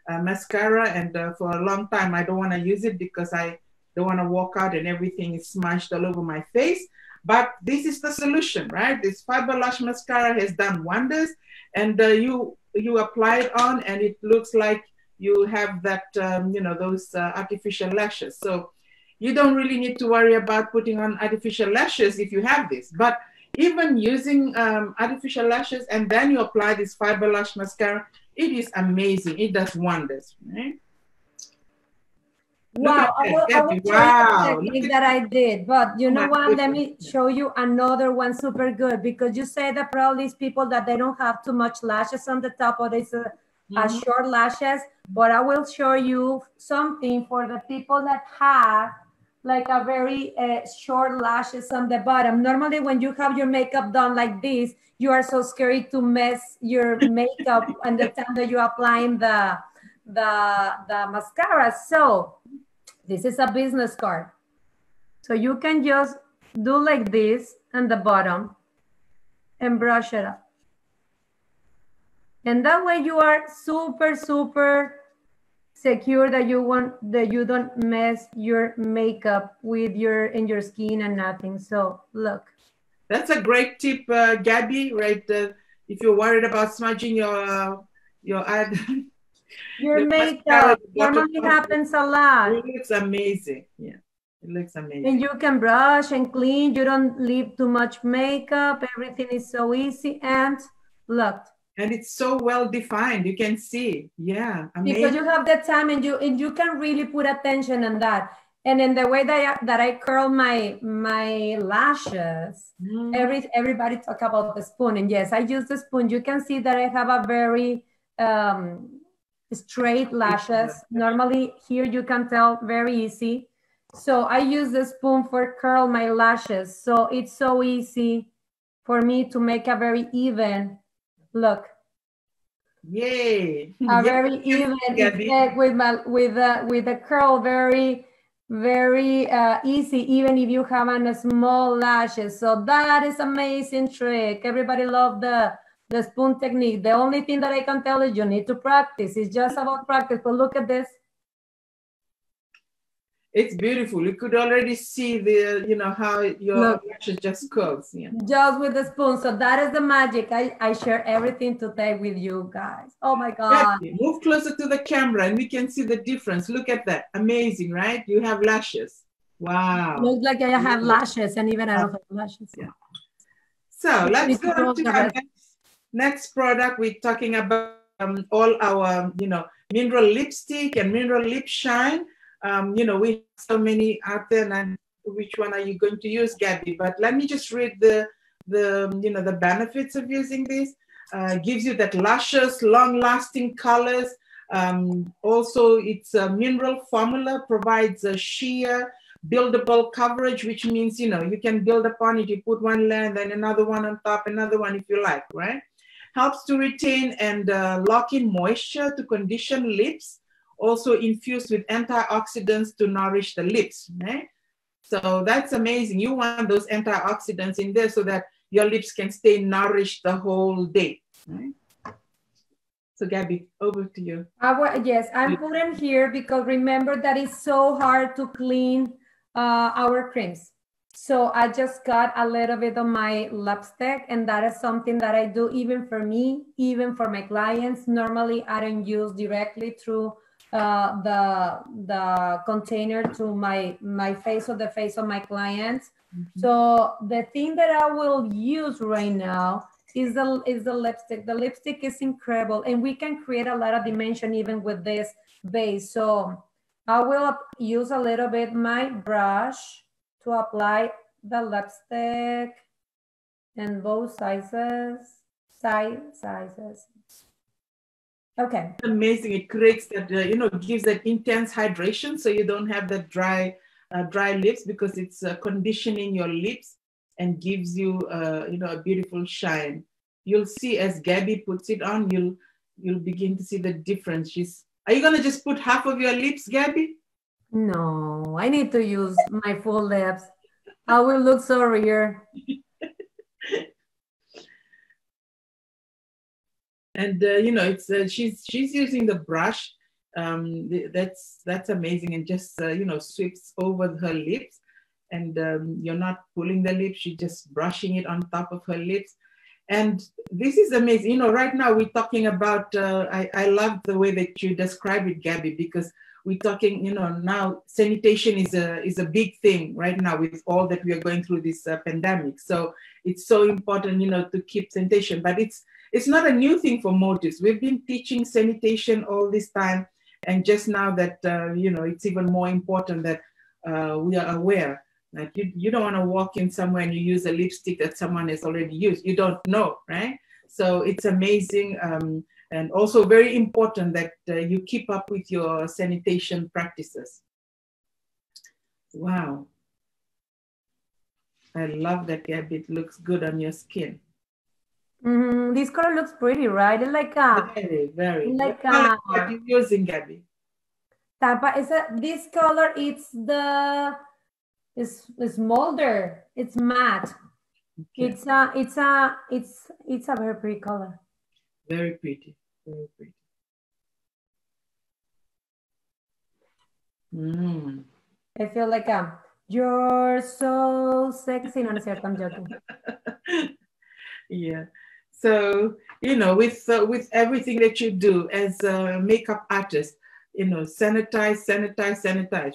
mascara, and for a long time I don't want to use it because I don't want to walk out and everything is smudged all over my face. But this is the solution, right? This Fiber Lash Mascara has done wonders, and you apply it on and it looks like you have that, those artificial lashes. So you don't really need to worry about putting on artificial lashes if you have this. But even using artificial lashes and then you apply this Fiber Lash Mascara, it is amazing. It does wonders, right? Wow, I will show you the technique that I did, but you know what, let me show you another one super good, because you say that probably it's people that they don't have too much lashes on the top, or it's short lashes, but I will show you something for the people that have like a very short lashes on the bottom. Normally when you have your makeup done like this, you are so scared to mess your makeup and the time that you're applying the mascara. So this is a business card. So you can just do like this on the bottom and brush it up. And that way you are super, super secure that you don't mess your makeup with your skin and nothing. So look. That's a great tip, Gabby, right? If you're worried about smudging your eye. Your makeup normally happens a lot. It looks amazing. Yeah, it looks amazing. And you can brush and clean. You don't leave too much makeup. Everything is so easy. And look. And it's so well defined. You can see. Yeah, amazing. Because you have the time and you can really put attention on that. And in the way that I curl my lashes, everybody talk about the spoon. And yes, I use the spoon. You can see that I have a very straight lashes. Normally here you can tell very easy. So I use the spoon for curl my lashes. So it's so easy for me to make a very even look. Yay! A very even effect with the curl, very easy, even if you have a small lashes. So that is amazing trick. Everybody love the spoon technique. The only thing that I can tell is you need to practice. It's just about practice. But look at this. It's beautiful. You could already see the, how your lashes just curls. Yeah. Just with the spoon. So that is the magic. I share everything today with you guys. Oh my God. Move closer to the camera and we can see the difference. Look at that. Amazing, right? You have lashes. Wow. Looks like I have lashes, and even I don't have lashes. Yeah. So let's go to our next product. We're talking about all our, mineral lipstick and mineral lip shine. We have so many out there, and which one are you going to use, Gabby? But let me just read the benefits of using this. Gives you that luscious, long-lasting colors. Also, it's a mineral formula, provides a sheer, buildable coverage, which means, you can build upon it. You put one layer and then another one on top, another one if you like, right? Helps to retain and lock in moisture to condition lips. Also infused with antioxidants to nourish the lips, right? So that's amazing. You want those antioxidants in there so that your lips can stay nourished the whole day, right? So Gabby, over to you. Yes, I'm putting here because remember that it's so hard to clean our creams. So I just got a little bit of my lipstick, and that is something that I do even for me, even for my clients. Normally, I don't use directly through the container to my face or the face of my clients. So the thing that I will use right now is the lipstick. The lipstick is incredible, and we can create a lot of dimension even with this base. So I will use a little bit my brush to apply the lipstick in both sizes. Okay. Amazing. It creates that, you know, gives that intense hydration, so you don't have that dry lips, because it's conditioning your lips and gives you, you know, a beautiful shine. You'll see as Gabby puts it on, you'll begin to see the difference. Are you gonna just put half of your lips, Gabby? No, I need to use my full lips. I will look so rare. And you know, it's she's using the brush. That's amazing, and just you know, sweeps over her lips, and you're not pulling the lips; she's just brushing it on top of her lips. And this is amazing. You know, right now we're talking about. I love the way that you describe it, Gabby, because we're talking. You know, now sanitation is a big thing right now with all that we are going through this pandemic. So it's so important, you know, to keep sanitation, but it's not a new thing for Motifs. We've been teaching sanitation all this time. And just now that, you know, it's even more important that we are aware. Like you don't want to walk in somewhere and you use a lipstick that someone has already used. You don't know, right? So it's amazing. And also very important that you keep up with your sanitation practices. Wow. I love that, Gabby. It looks good on your skin. This color looks pretty, right? It's like a very. Like what are you using, Gabby? Tapa. This color. It's molder. It's matte. Okay. It's a very pretty color. Very pretty. Very pretty. I feel like you're so sexy. No, I'm joking. Yeah. So, you know, with everything that you do as a makeup artist, you know, sanitize,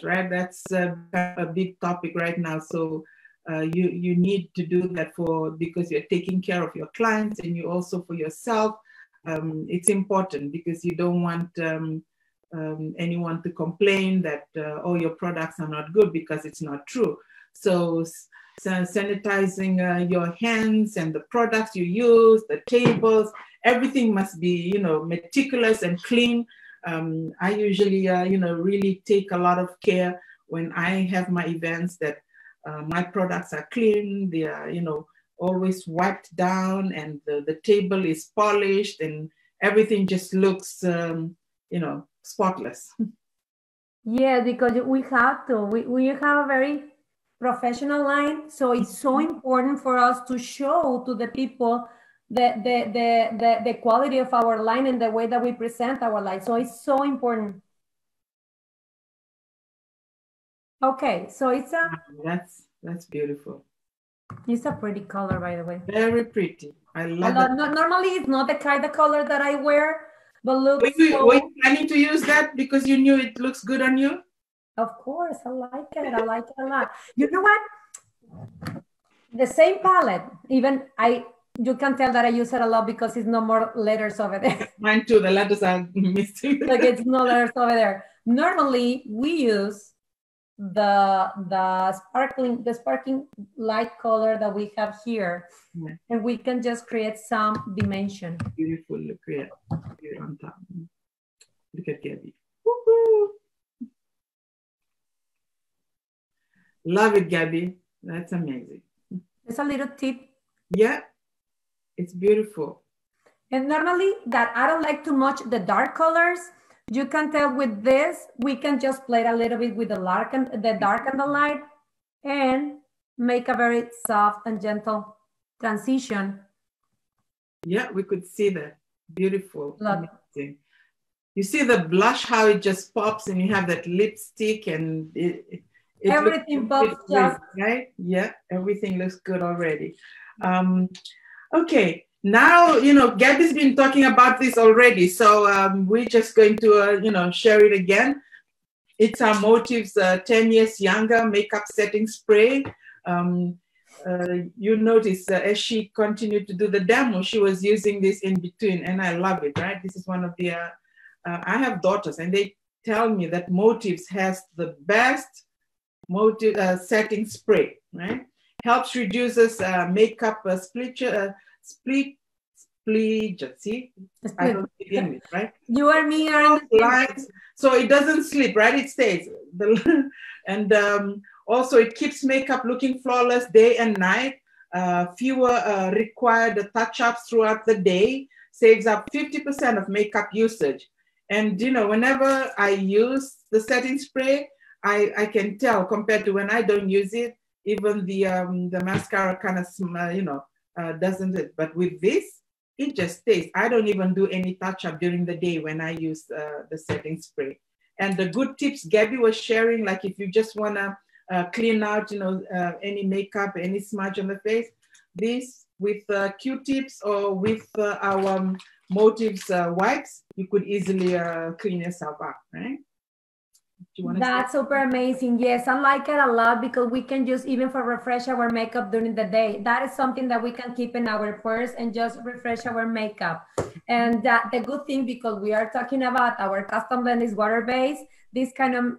right? That's a big topic right now. So you need to do that because you're taking care of your clients, and you also for yourself. It's important because you don't want anyone to complain that, oh, your products are not good, because it's not true. So sanitizing your hands and the products you use, the tables, everything must be, you know, meticulous and clean. I usually, you know, really take a lot of care when I have my events that my products are clean. They are, you know, always wiped down, and the table is polished, and everything just looks, you know, spotless. Yeah, because we have to. We have a very professional line, so it's so important for us to show to the people the quality of our line and the way that we present our line. So it's so important. Okay, so it's a that's beautiful. It's a pretty color, by the way. Very pretty. I love it. Normally, it's not the kind of color that I wear, but look. Were you planning to use that because you knew it looks good on you? Of course, I like it. I like it a lot. You know what? The same palette, you can tell that I use it a lot because it's no more letters over there. Mine too, the letters are missing. Like it's no letters over there. Normally, we use the sparkling light color that we have here, and we can just create some dimension. Beautiful, look here on top. Look at Gabby. Love it, Gabby. That's amazing. It's a little tip. Yeah, it's beautiful. And normally that I don't like too much the dark colors. You can tell with this, we can just play a little bit with the dark and the light, and make a very soft and gentle transition. Yeah, we could see that. Beautiful. Look. Amazing. You see the blush, how it just pops, and you have that lipstick, and Everything pops just right. Yeah, everything looks good already. Okay, now Gabby's been talking about this already, so we're just going to share it again. It's our Motifs 10 years younger makeup setting spray. You notice as she continued to do the demo, she was using this in between, and I love it, right? This is one of the, I have daughters, and they tell me that Motifs has the best setting spray, right? Helps reduces makeup split, see? I don't speak English, right? You and me are in the lines, so it doesn't slip, right? It stays. And also it keeps makeup looking flawless day and night. Fewer required touch-ups throughout the day. Saves up 50% of makeup usage. And whenever I use the setting spray, I can tell compared to when I don't use it. Even the mascara kind of doesn't it. But with this, it just stays. I don't even do any touch-up during the day when I use the setting spray. And the good tips Gabby was sharing, like if you just want to clean out, any makeup, any smudge on the face, this with Q-tips or with our Motifs wipes, you could easily clean yourself up, right? That's super amazing. Yes, I like it a lot because we can just even for refresh our makeup during the day. That is something that we can keep in our purse and just refresh our makeup. And the good thing, because we are talking about our custom blend is water-based, this kind of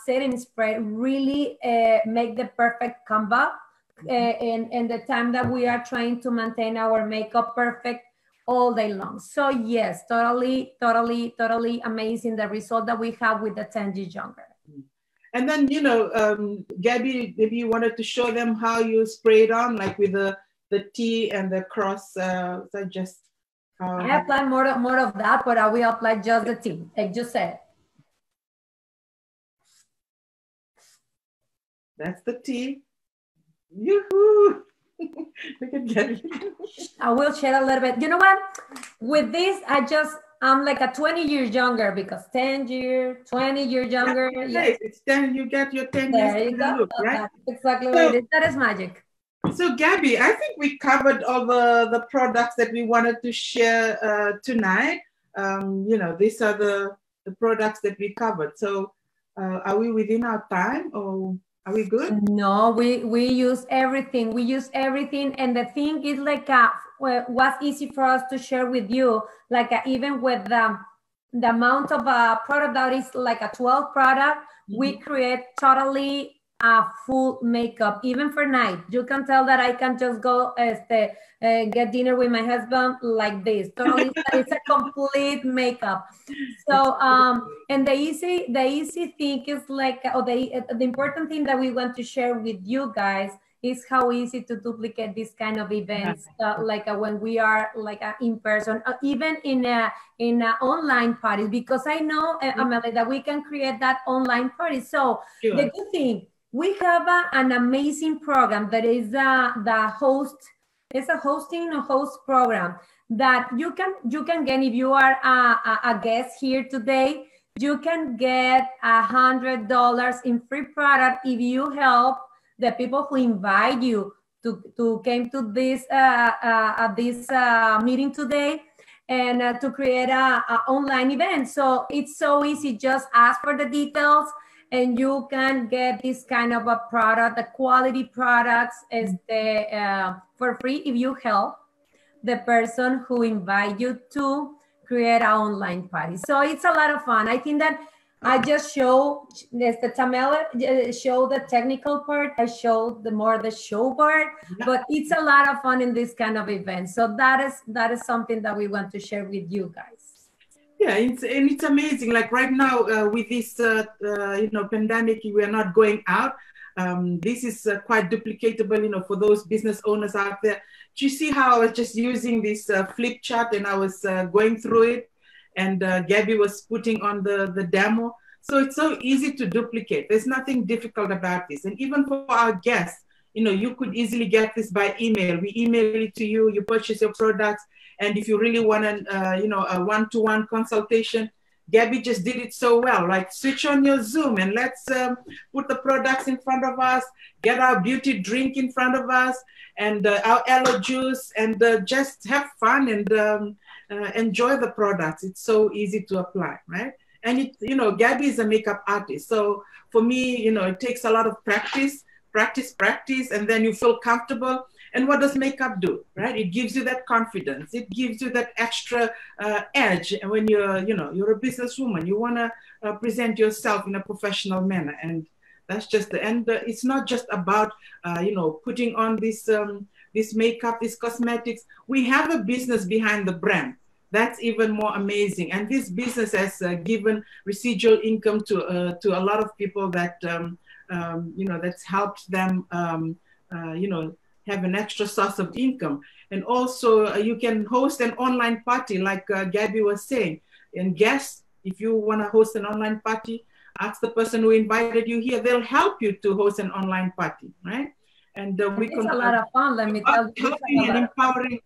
setting spray really make the perfect combo in the time that we are trying to maintain our makeup perfect all day long. So yes, totally amazing the result that we have with the 10 years younger. And then, Gabby, maybe you wanted to show them how you spray it on, like with the T and the cross. So just I apply more of that, but I will apply just the T, like you said. That's the T. Yoo-hoo! Look at Gabby. I will share a little bit. You know what? With this, I'm like a 20 years younger because 10 years, 20 years younger. Yes, it's 10. You get your 10 years. There you go. Look, right? That's exactly what it is. That is magic. So Gabby, I think we covered all the products that we wanted to share tonight. These are the products that we covered. So are we within our time or are we good? No, we use everything. We use everything. And the thing is like what's easy for us to share with you, like even with the amount of product that is like a 12 product, we create totally full makeup, even for night. You can tell that I can just go get dinner with my husband like this. Totally, it's a complete makeup. So and the easy thing is like, the important thing that we want to share with you guys is how easy to duplicate this kind of events, like when we are like in person, even in online parties, because I know, Amelie, that we can create that online party. So the good thing, we have an amazing program that is the host. It's a hosting or host program that you can get if you are a guest here today. You can get $100 in free product if you help the people who invite you to came to this meeting today and to create a online event. So it's so easy. Just ask for the details and you can get this kind of a product, the quality products for free if you help the person who invite you to create an online party. So it's a lot of fun. I think that I just show Tamela show the technical part. I show the show part, but it's a lot of fun in this kind of event. So that is something that we want to share with you guys. Yeah, it's amazing. Like right now with this pandemic, we are not going out. This is quite duplicatable, for those business owners out there. Do you see how I was just using this flip chart and I was going through it, and Gabby was putting on the demo. So it's so easy to duplicate. There's nothing difficult about this. And even for our guests, you could easily get this by email. We email it to you, you purchase your products. And if you really want a one-to-one consultation, Gabby just did it so well. Like, switch on your Zoom and let's put the products in front of us, get our beauty drink in front of us, and our aloe juice, and just have fun and enjoy the products. It's so easy to apply, right? And it, you know, Gabby is a makeup artist, so for me, you know, it takes a lot of practice, and then you feel comfortable. And what does makeup do, right? It gives you that confidence. It gives you that extra edge. And when you're, you know, you're a businesswoman, you want to present yourself in a professional manner. And that's just the end. It's not just about, you know, putting on this makeup, these cosmetics. We have a business behind the brand. That's even more amazing. And this business has given residual income to a lot of people that, you know, that's helped them, you know, have an extra source of income. And also you can host an online party like Gabby was saying. And guests, if you want to host an online party, ask the person who invited you here. They'll help you to host an online party, right? And we it's a lot of fun, let me tell you. Helping and empowering.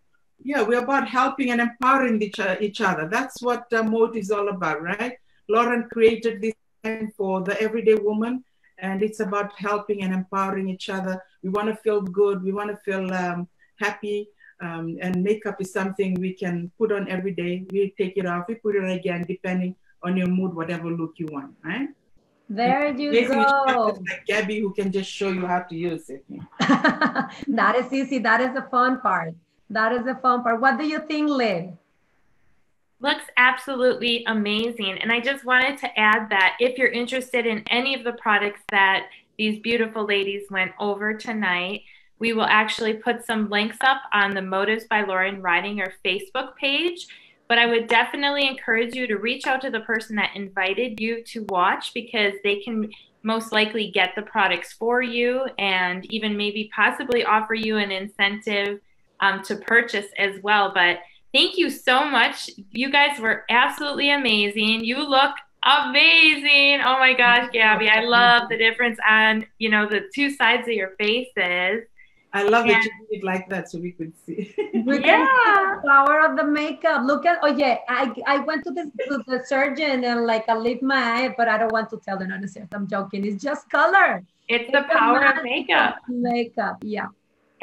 Yeah, we're about helping and empowering each other. That's what Motifs is all about, right? Lauren created this for the everyday woman, and it's about helping and empowering each other. We want to feel good. We want to feel happy. And makeup is something we can put on every day. We take it off, we put it on again, depending on your mood, whatever look you want, right? There you go. Like Gabby, who can just show you how to use it. That is easy. That is the fun part. That is the fun part. What do you think, Liv? Looks absolutely amazing. And I just wanted to add that if you're interested in any of the products that these beautiful ladies went over tonight, we will actually put some links up on the Motives by Lauren Ridinger Facebook page. But I would definitely encourage you to reach out to the person that invited you to watch, because they can most likely get the products for you and even maybe possibly offer you an incentive to purchase as well. But thank you so much. You guys were absolutely amazing. You look amazing. Oh my gosh, Gabby, I love the difference on, you know, the two sides of your faces. I love that you did it like that so we could see. We can see the power of the makeup. Look at, oh yeah, I went to the surgeon and like I lift my eye, but I don't want to tell them, honestly. I'm joking. It's just color. It's the power of makeup. Makeup, yeah.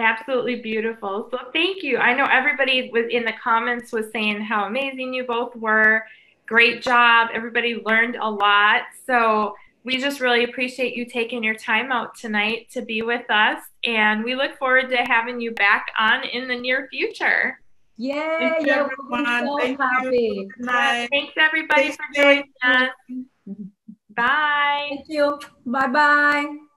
Absolutely beautiful. So thank you. I know everybody was in the comments was saying how amazing you both were. Great job. Everybody learned a lot. So we just really appreciate you taking your time out tonight to be with us. And we look forward to having you back on in the near future. Yeah, Thank you, everyone. So Thank happy. you. Good night. Thanks everybody for joining us. Bye. Thank you. Bye-bye.